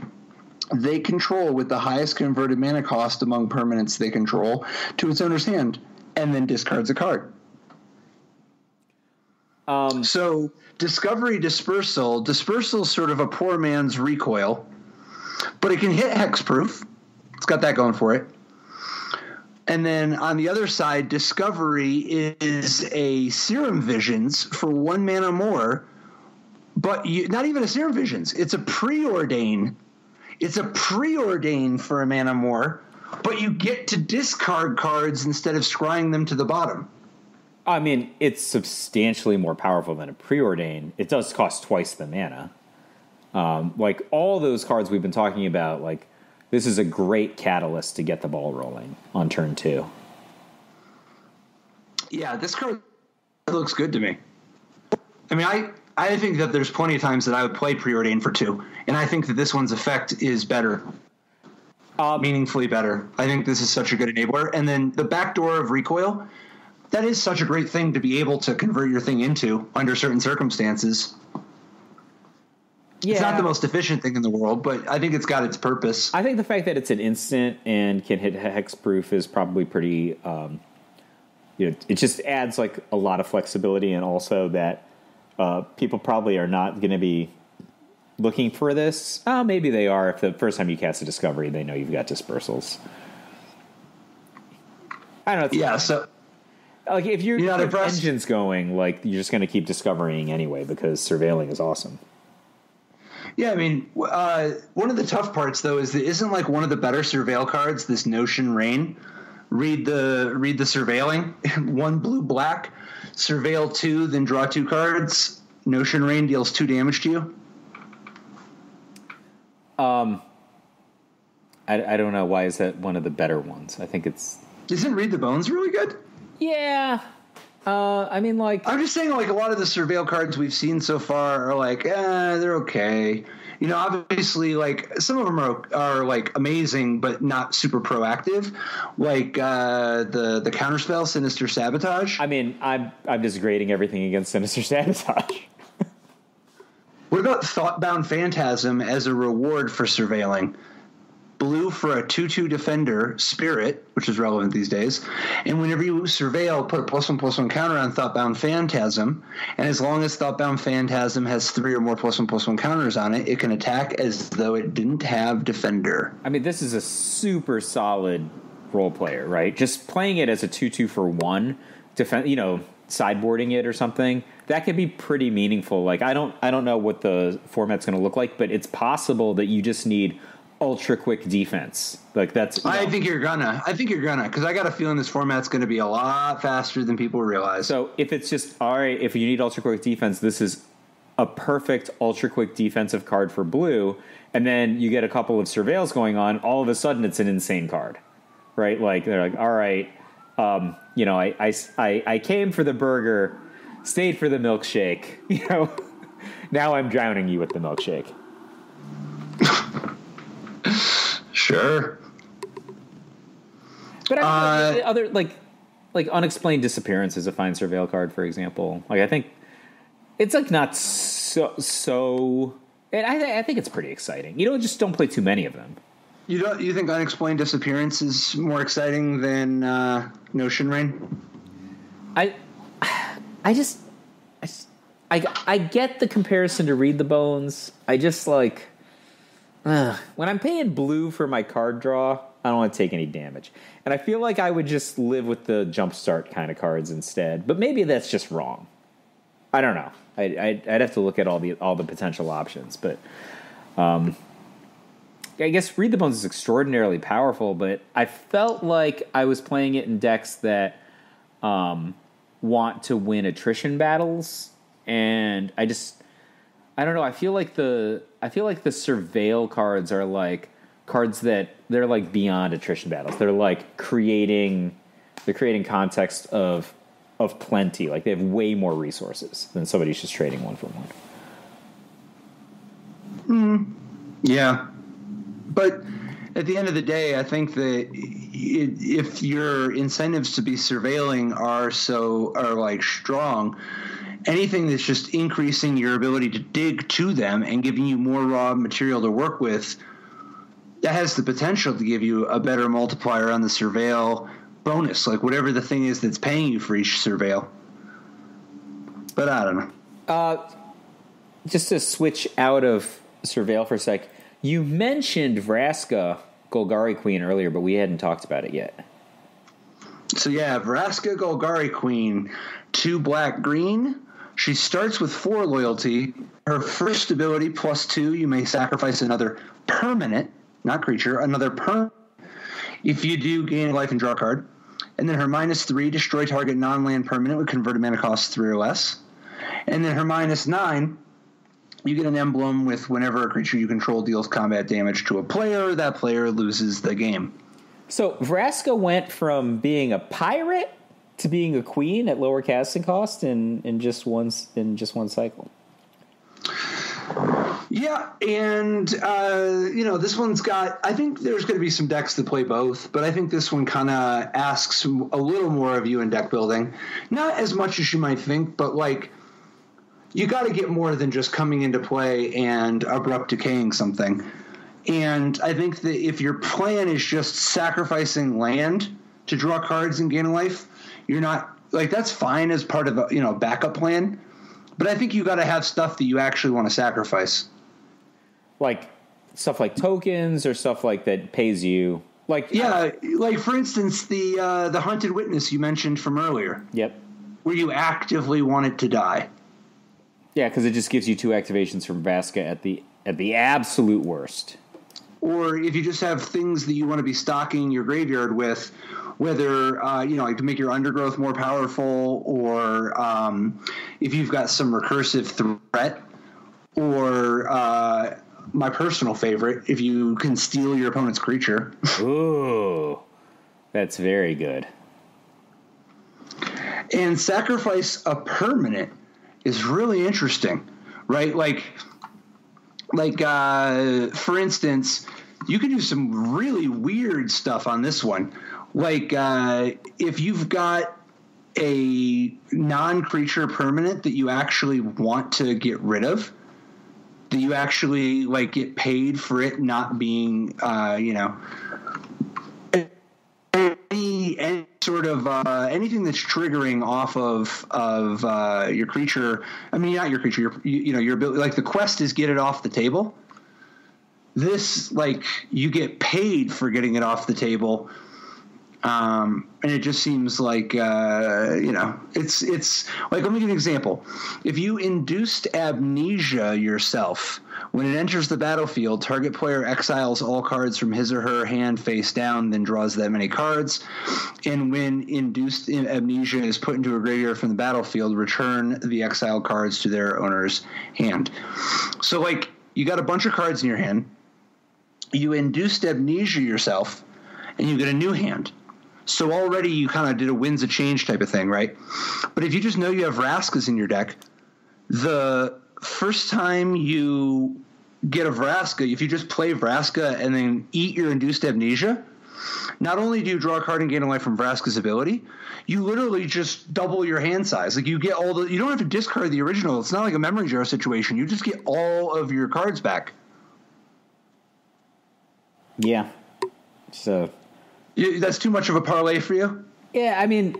they control with the highest converted mana cost among permanents they control to its owner's hand, and then discards a card. So Discovery Dispersal is sort of a poor man's Recoil, but it can hit hexproof. It's got that going for it. And then on the other side, Discovery is a Serum Visions for 1 mana more, but not even a Serum Visions. It's a Preordain. It's a Preordain for a mana more, but you get to discard cards instead of scrying them to the bottom. I mean, it's substantially more powerful than a Preordain. It does cost twice the mana. Like all those cards we've been talking about, like, this is a great catalyst to get the ball rolling on turn 2. Yeah, this card looks good to me. I mean, I think that there's plenty of times that I would play Preordain for 2, and I think that this one's effect is better. Meaningfully better. I think this is such a good enabler. And then the backdoor of Recoil, that is such a great thing to be able to convert your thing into under certain circumstances. Yeah. It's not the most efficient thing in the world, but I think it's got its purpose. I think the fact that it's an instant and can hit hexproof is probably pretty, it just adds like a lot of flexibility, and also that people probably are not going to be looking for this. Maybe they are. If the first time you cast a Discovery, they know you've got Dispersals. I don't know. Yeah, so... Like if your engine's going, like you're just going to keep discovering anyway because surveilling is awesome. Yeah, I mean, one of the tough parts though is that isn't like one of the better surveil cards this Notion Rain. Read the surveilling 1 blue-black, surveil 2, then draw 2 cards. Notion Rain deals 2 damage to you. I don't know, why is that one of the better ones? I think it's... Isn't Read the Bones really good? Yeah. I mean, like... I'm just saying, like, a lot of the surveil cards we've seen so far are like, they're okay. You know, obviously, like, some of them are like, amazing, but not super proactive. Like, the counterspell, Sinister Sabotage. I mean, I'm just grading everything against Sinister Sabotage. What about Thoughtbound Phantasm as a reward for surveilling? Blue for a 2/2 defender, Spirit, which is relevant these days. And whenever you surveil, put a +1/+1 counter on Thoughtbound Phantasm. And as long as Thoughtbound Phantasm has 3 or more +1/+1 counters on it, it can attack as though it didn't have defender. I mean, this is a super solid role player, right? Just playing it as a 2/2 for 1, sideboarding it or something, that could be pretty meaningful. Like I don't know what the format's going to look like, but it's possible that you just need ultra quick defense. Like that's... I think you're gonna, because I got a feeling this format's going to be a lot faster than people realize. So if it's just, all right, if you need ultra quick defense, this is a perfect ultra quick defensive card for blue. And then you get a couple of surveils going on. All of a sudden it's an insane card, right? Like they're like, all right, I came for the burger, stayed for the milkshake, now I'm drowning you with the milkshake. Sure. But I mean, like Unexplained Disappearance is a fine Surveil card, for example. Like I think it's like not so. And I think it's pretty exciting. Just don't play too many of them. You think Unexplained Disappearance is more exciting than Notion Rain? I get the comparison to Read the Bones. I just like when I'm paying blue for my card draw, I don't want to take any damage, and I feel like I would just live with the Jumpstart kind of cards instead. But maybe that's just wrong. I don't know. I'd have to look at all the potential options, but I guess Read the Bones is extraordinarily powerful. But I felt like I was playing it in decks that want to win attrition battles, and I don't know. I feel like the Surveil cards are like cards that they're like beyond attrition battles. They're like creating context of plenty. Like they have way more resources than somebody who's just trading one for one. Yeah, but at the end of the day, I think that if your incentives to be surveilling are like strong, anything that's just increasing your ability to dig to them and giving you more raw material to work with, that has the potential to give you a better multiplier on the Surveil bonus, like whatever the thing is that's paying you for each Surveil. But I don't know. Just to switch out of Surveil for a sec, you mentioned Vraska, Golgari Queen, earlier, but we hadn't talked about it yet. So yeah, Vraska, Golgari Queen, 2 black green. She starts with 4 loyalty. Her first ability, +2, you may sacrifice another permanent, not creature, another permanent. If you do, gain a life and draw a card. And then her -3, destroy target non-land permanent with converted mana cost 3 or less. And then her -9, you get an emblem with whenever a creature you control deals combat damage to a player, that player loses the game. So Vraska went from being a pirate to being a queen at lower casting cost in just one cycle. Yeah, and this one's got. I think there's going to be some decks that play both, but I think this one kind of asks a little more of you in deck building. Not as much as you might think, but like you got to get more than just coming into play and abrupt decaying something. And I think that if your plan is just sacrificing land to draw cards and gain a life, you're not like that's fine as part of a backup plan. But I think you got to have stuff that you actually want to sacrifice, like stuff like tokens or stuff like that pays you. Like like for instance the Hunted Witness you mentioned from earlier. Yep. Where you actively want it to die. Yeah, because it just gives you 2 activations from Vraska at the absolute worst. Or if you just have things that you want to be stocking your graveyard with, whether like to make your undergrowth more powerful, or if you've got some recursive threat, or my personal favorite, if you can steal your opponent's creature. Ooh, that's very good. And sacrifice a permanent is really interesting, right? Like for instance, you can do some really weird stuff on this one. Like if you've got a non-creature permanent that you actually want to get rid of, that you actually like get paid for it not being any sort of anything that's triggering off of your creature. I mean, not your creature. Your ability. Like the quest is get it off the table. This like you get paid for getting it off the table, and it just seems like it's like, let me give you an example. If you induced amnesia yourself. When it enters the battlefield, target player exiles all cards from his or her hand face down, then draws that many cards. And when induced amnesia is put into a graveyard from the battlefield, return the exiled cards to their owner's hand. So, like, you got a bunch of cards in your hand. You induced amnesia yourself, and you get a new hand. So already you kind of did a winds of change type of thing, right? But if you just know you have Vraskas in your deck, the first time you get a Vraska, if you just play Vraska and then eat your induced amnesia, not only do you draw a card and gain a life from Vraska's ability, you literally just double your hand size. Like you get you don't have to discard the original. It's not like a memory jar situation. You just get all of your cards back. Yeah. So that's too much of a parlay for you? Yeah, I mean,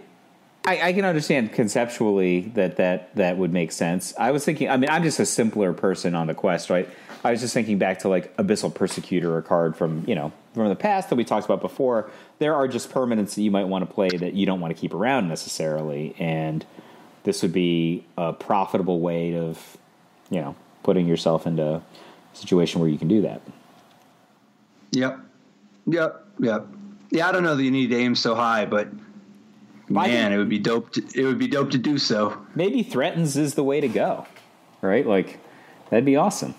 I can understand conceptually that would make sense. I was thinking, I mean, I'm just a simpler person on the quest, right? I was just thinking back to like Abyssal Persecutor, a card from the past that we talked about before. There are just permanents that you might want to play that you don't want to keep around necessarily, and this would be a profitable way of, putting yourself into a situation where you can do that. Yep. Yeah, I don't know that you need to aim so high, but man, it would be dope. It would be dope to do so. Maybe Threatens is the way to go, right? Like that'd be awesome.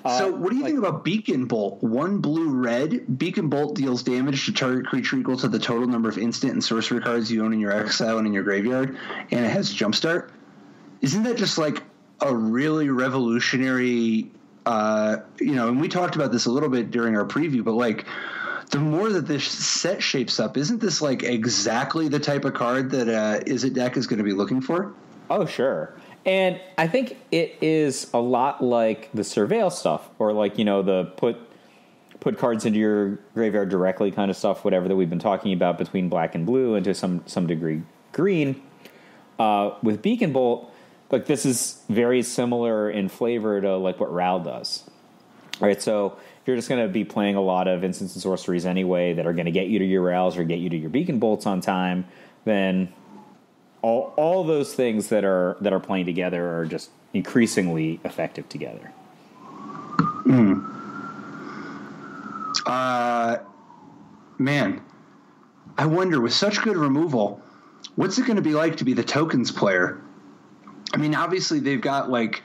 So, what do you think about Beacon Bolt? 1 blue-red. Beacon Bolt deals damage to target creature equal to the total number of instant and sorcery cards you own in your exile and in your graveyard, and it has Jumpstart. Isn't that just like a really revolutionary? And we talked about this a little bit during our preview, but like the more that this set shapes up, isn't this like exactly the type of card that Izzet deck is going to be looking for? Oh, sure. And I think it is a lot like the Surveil stuff, or like, the put cards into your graveyard directly kind of stuff, whatever that we've been talking about between black and blue and to some degree green. With Beacon Bolt, like this is very similar in flavor to like what Ral does. All right, so if you're just going to be playing a lot of instants and sorceries anyway that are going to get you to your Rals or get you to your Beacon Bolts on time, then all those things that are playing together are just increasingly effective together. Man, I wonder, with such good removal, what's it going to be like to be the tokens player? I mean, obviously they've got like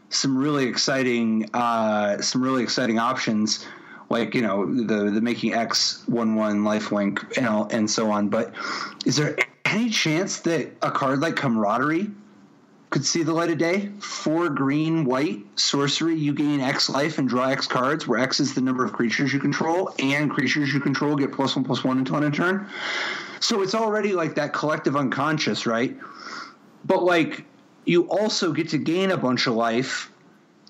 some really exciting options, like the making X 1/1 lifelink and so on. But is there any chance that a card like Camaraderie could see the light of day? 4 green, white, sorcery, you gain X life and draw X cards, where X is the number of creatures you control, and creatures you control get +1/+1 until end of turn. So it's already like that collective unconscious, right? But like you also get to gain a bunch of life,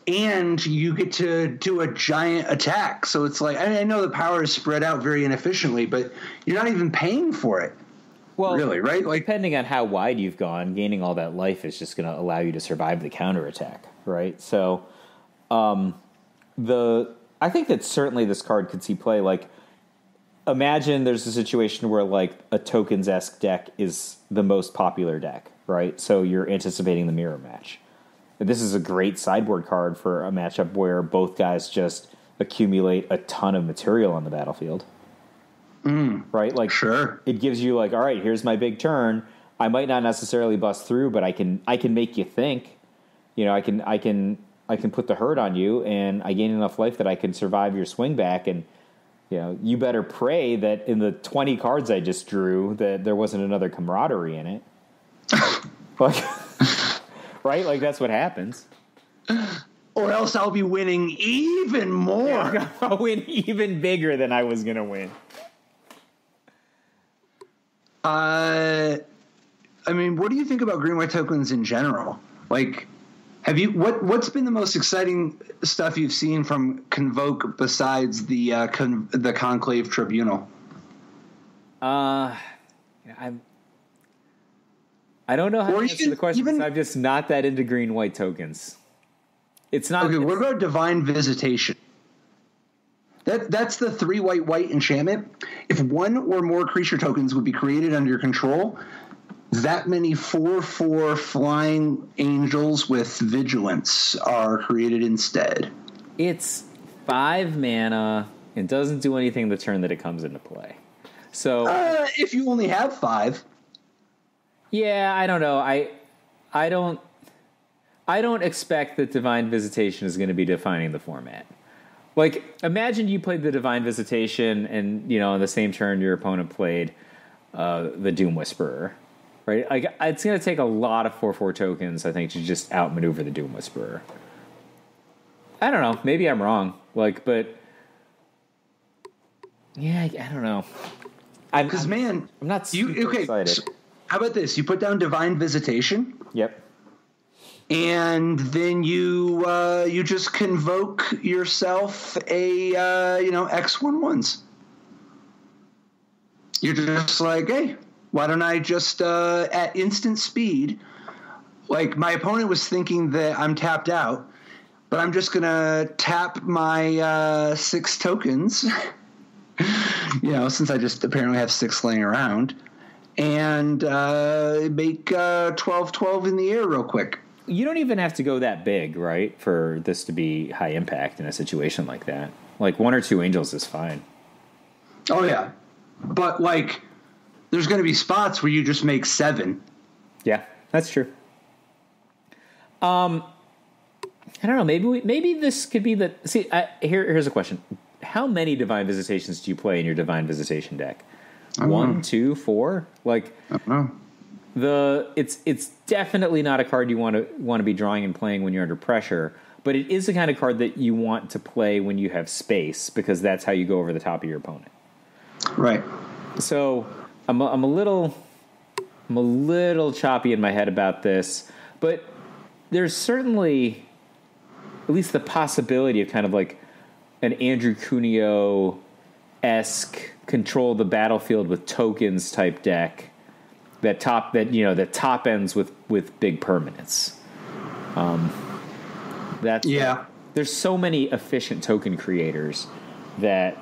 and you get to do a giant attack. So it's like, I know the power is spread out very inefficiently, but you're not even paying for it. Well, really, right? Like, depending on how wide you've gone, gaining all that life is just going to allow you to survive the counterattack, right? So, I think that certainly this card could see play. Like, imagine there's a situation where like a tokens-esque deck is the most popular deck, right? So you're anticipating the mirror match. This is a great sideboard card for a matchup where both guys just accumulate a ton of material on the battlefield. Right? Like, sure. It gives you like, all right, here's my big turn. I might not necessarily bust through, but I can make you think. I can put the hurt on you, and I gain enough life that I can survive your swing back. And you better pray that in the 20 cards I just drew that there wasn't another Camaraderie in it. Like, right? Like that's what happens. Or else I'll be winning even more. Yeah, I'll win even bigger than I was going to win. I mean, what do you think about green-white tokens in general? Like, what's been the most exciting stuff you've seen from Convoke besides the Conclave Tribunal? I don't know how to answer the question. Because I'm just not that into green-white tokens. It's not. Okay, what about Divine Visitation? That's the 3 white enchantment. If 1 or more creature tokens would be created under your control, that many 4/4 flying angels with vigilance are created instead. It's 5 mana and doesn't do anything the turn that it comes into play. So if you only have 5. Yeah, I don't know. I don't expect that Divine Visitation is going to be defining the format. Like, imagine you played the Divine Visitation and, on the same turn your opponent played the Doom Whisperer, right? Like, it's going to take a lot of 4/4 tokens, I think, to just outmaneuver the Doom Whisperer. I don't know. Maybe I'm wrong. Like, but Yeah, I don't know. Because I'm not super excited. So how about this? You put down Divine Visitation. Yep. And then you just convoke yourself a X11s. You're just like, hey, why don't I just at instant speed? Like, my opponent was thinking that I'm tapped out, but I'm just gonna tap my 6 tokens. Since I just apparently have 6 laying around, and make 12/12 in the air real quick. You don't even have to go that big, right, for this to be high impact in a situation like that. Like 1 or 2 angels is fine. Oh, yeah. But, like, there's going to be spots where you just make 7. Yeah, that's true. I don't know. Maybe this could be the... See, here's a question. How many Divine Visitations do you play in your Divine Visitation deck? 1, 2, 4? Like... I don't know. It's definitely not a card you want to be drawing and playing when you're under pressure, but it is the kind of card that you want to play when you have space, because that's how you go over the top of your opponent. Right. So I'm a little choppy in my head about this, but there's certainly at least the possibility of kind of like an Andrew Cuneo-esque control the battlefield with tokens type deck. That top ends with big permanents. There's so many efficient token creators that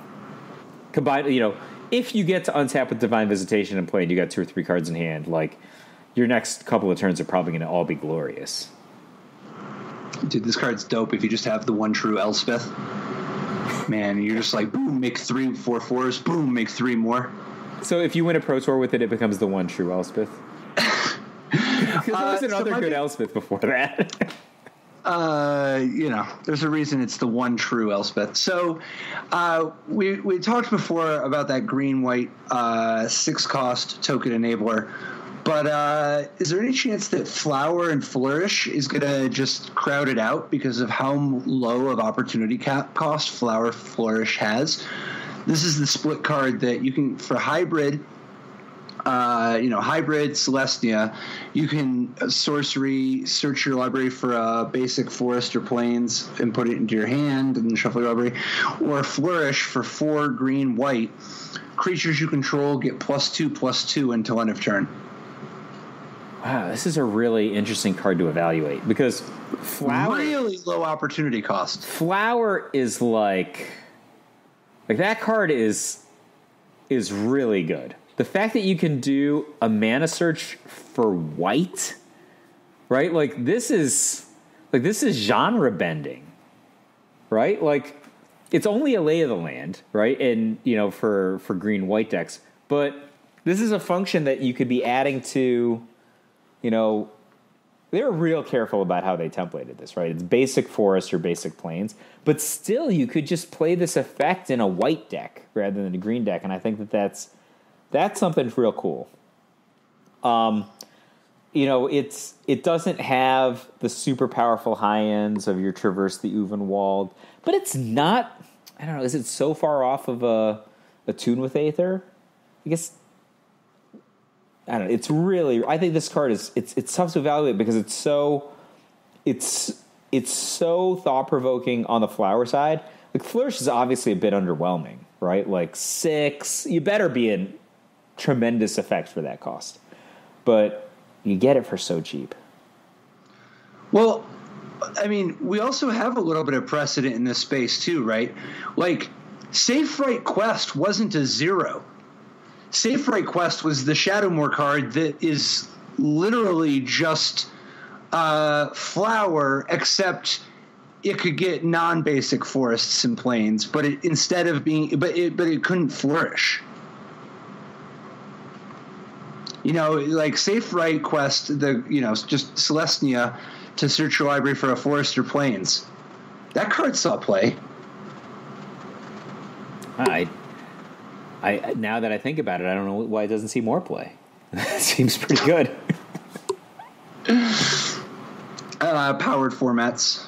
combine. If you get to untap with Divine Visitation and play, and you got 2 or 3 cards in hand, like your next couple of turns are probably going to all be glorious. Dude, this card's dope. If you just have the 1 true Elspeth, man, you're just like boom, make 3 4/4s, boom, make 3 more. So if you win a Pro Tour with it, it becomes the 1 true Elspeth? Because there was another good Elspeth before that. There's a reason it's the 1 true Elspeth. So we talked before about that green-white 6-cost token enabler. But is there any chance that Flower and Flourish is going to just crowd it out because of how low of opportunity cost Flower Flourish has? This is the split card that you can, for hybrid, hybrid Celestia, you can sorcery, search your library for a basic forest or plains and put it into your hand and shuffle your library. Or Flourish for 4 green, white. Creatures you control get +2/+2 until end of turn. Wow, this is a really interesting card to evaluate because Flower... Really low opportunity cost. Flower is like that card is really good. The fact that you can do a mana search for white, right? Like this is genre bending, right? Like it's only a lay of the land, right? And for green white decks, but this is a function that you could be adding to. They were real careful about how they templated this, right? It's basic forest or basic plains, but still you could just play this effect in a white deck rather than a green deck, and I think that's something real cool. It doesn't have the super powerful high ends of your Traverse the Uvenwald, but it's not. I don't know. Is it so far off of a Tune with Aether? I guess. I don't know. It's really. I think this card is. It's tough to evaluate because it's so thought provoking on the Flower side. Like Flourish is obviously a bit underwhelming, right? Like 6. You better be in tremendous effect for that cost, but you get it for so cheap. Well, I mean, we also have a little bit of precedent in this space too, right? Like, Safe Right Quest wasn't a 0. Safe Right Quest was the Shadowmoor card that is literally just Flower, except it could get non-basic forests and plains, but it it couldn't flourish. Like Safe Right Quest, just Celestia to search your library for a forest or plains. That card saw play. I now that I think about it, I don't know why it doesn't see more play. It seems pretty good. Powered formats,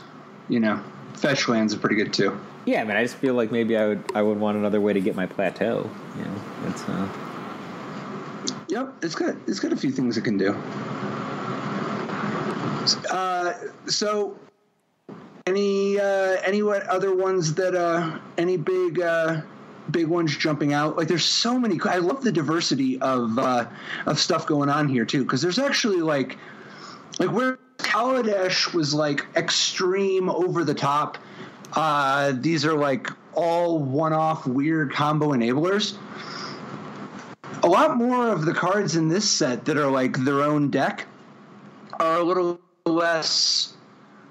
fetch lands are pretty good too. Yeah, I mean, I just feel like maybe I would want another way to get my plateau. You know, it's Yep, it's got a few things it can do. So any other ones that any big ones jumping out? Like, there's so many. I love the diversity of stuff going on here too, because there's actually like where Kaladesh was like extreme over the top. These are like all one-off weird combo enablers. A lot more of the cards in this set that are like their own deck are a little less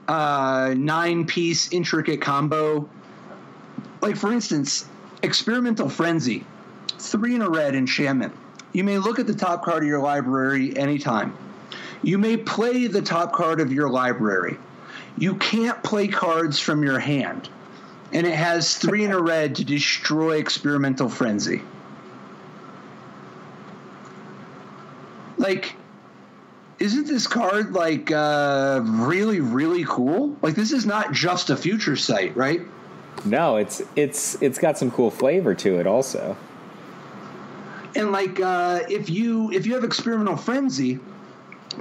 9-piece intricate combo. Like, for instance, Experimental Frenzy, 3 in a red enchantment. You may look at the top card of your library anytime. You may play the top card of your library. You can't play cards from your hand. And it has 3 in a red to destroy Experimental Frenzy. Like, isn't this card like really, really cool? Like, this is not just a future sight, right? No, it's got some cool flavor to it also. And like, if you have Experimental Frenzy,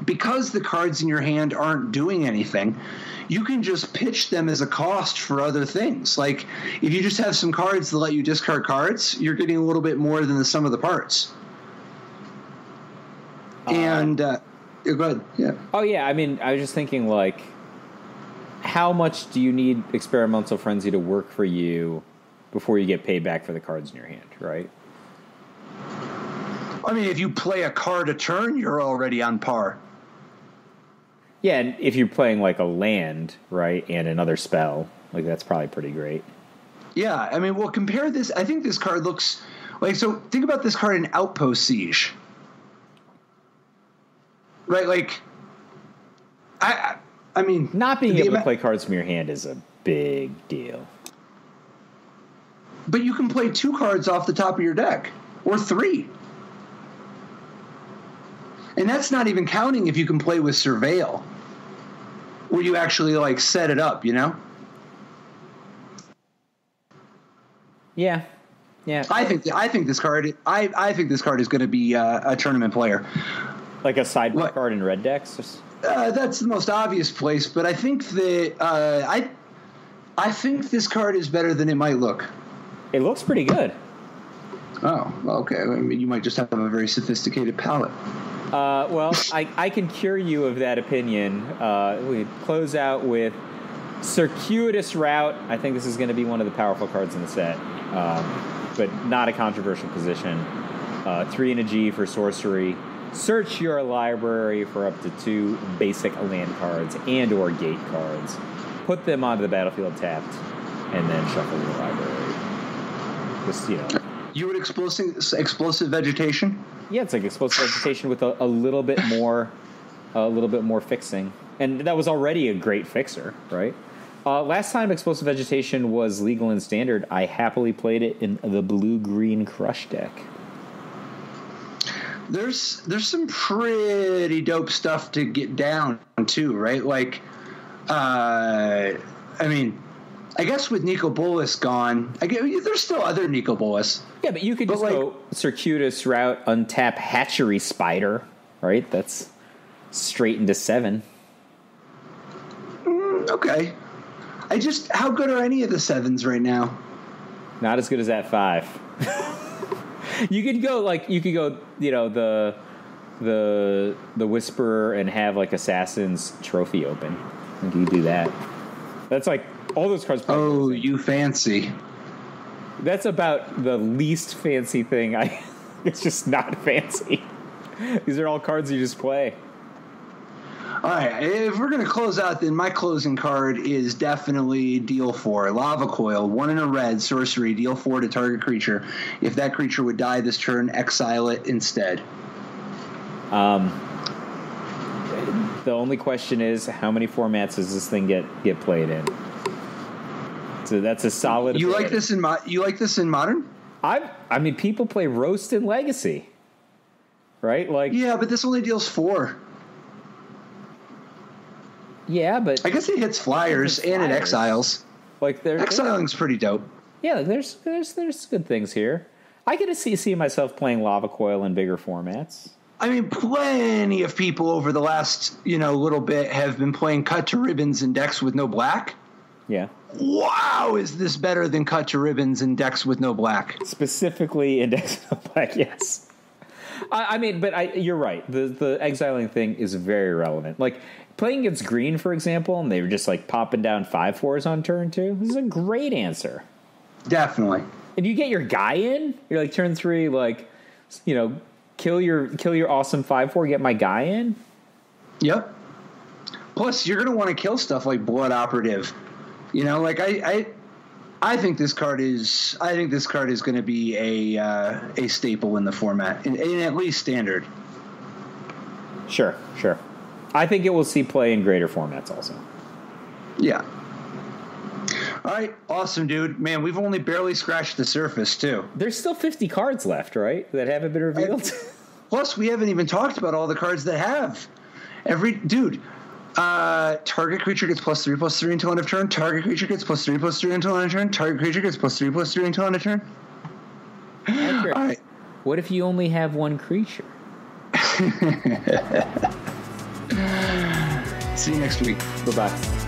because the cards in your hand aren't doing anything, you can just pitch them as a cost for other things. Like, if you just have some cards that let you discard cards, you're getting a little bit more than the sum of the parts. And go ahead. Yeah. Oh yeah, I mean, I was just thinking, like, how much do you need Experimental Frenzy to work for you before you get paid back for the cards in your hand, right? I mean, if you play a card a turn, you're already on par. Yeah, and if you're playing like a land, right, and another spell, like, that's probably pretty great. Yeah, I mean, well, compare this. I think this card looks like, so think about this card in Outpost Siege. Right, like, I mean, not being able to play cards from your hand is a big deal. But you can play 2 cards off the top of your deck, or 3. And that's not even counting if you can play with Surveil, where you actually like set it up, you know? Yeah. I think this card. I think this card is going to be a tournament player. Like a sideboard card in red decks? That's the most obvious place, but I think that I think this card is better than it might look. It looks pretty good. Oh, well, okay. I mean, you might just have a very sophisticated palate. Well, I can cure you of that opinion. We close out with Circuitous Route. I think this is going to be one of the powerful cards in the set, but not a controversial position. 3 and a G for sorcery. Search your library for up to 2 basic land cards and or gate cards. Put them onto the battlefield tapped, and then shuffle your library. Just, you know. You would explosive vegetation? Yeah, it's like explosive vegetation with a little bit more fixing, and that was already a great fixer, right? Last time explosive vegetation was legal in standard, I happily played it in the blue-green crush deck. There's some pretty dope stuff to get down too, right? Like, I mean, I guess with Nico Bolas gone, there's still other Nico Bolas. Yeah, but you could just go Circuitous Route, untap Hatchery Spider, right? That's straight into 7. Okay. How good are any of the 7s right now? Not as good as that 5. You could go, you know, the Whisperer and have like Assassin's Trophy open. I think you do that. That's like all those cards. Oh, you fancy. That's about the least fancy thing. It's just not fancy. These are all cards you just play. All right, if we're going to close out, then my closing card is definitely deal 4. Lava Coil, 1 in a red, sorcery, deal 4 to target creature. If that creature would die this turn, exile it instead. The only question is, how many formats does this thing get played in? So that's a solid. You like this in Modern? I mean, people play Roast in Legacy, right? Like, yeah, but this only deals 4. Yeah, but I guess it hits flyers and it exiles. Like Exiling's pretty dope. Yeah, there's good things here. I get to see myself playing Lava Coil in bigger formats. I mean, plenty of people over the last little bit have been playing Cut to Ribbons in decks with no black. Yeah. Wow, is this better than Cut to Ribbons in decks with no black? Specifically in decks with no black, yes. I mean, but you're right. The exiling thing is very relevant. Like playing against green, for example, and they were just like popping down 5/4s on turn 2. This is a great answer. Definitely. And you get your guy in. You're like turn 3, like kill your awesome 5/4. Get my guy in. Yep. Plus, you're gonna want to kill stuff like Blood Operative. Like I think this card is going to be a staple in the format, in at least standard. Sure. I think it will see play in greater formats also. Yeah. All right, awesome, dude. Man, we've only barely scratched the surface, too. There's still 50 cards left, right, that haven't been revealed? Plus, we haven't even talked about all the cards that have. Target creature gets +3/+3 until end of turn. Target creature gets +3/+3 until end of turn. Target creature gets +3/+3 until end of turn. Accurate. All right. What if you only have one creature? See you next week. Bye-bye.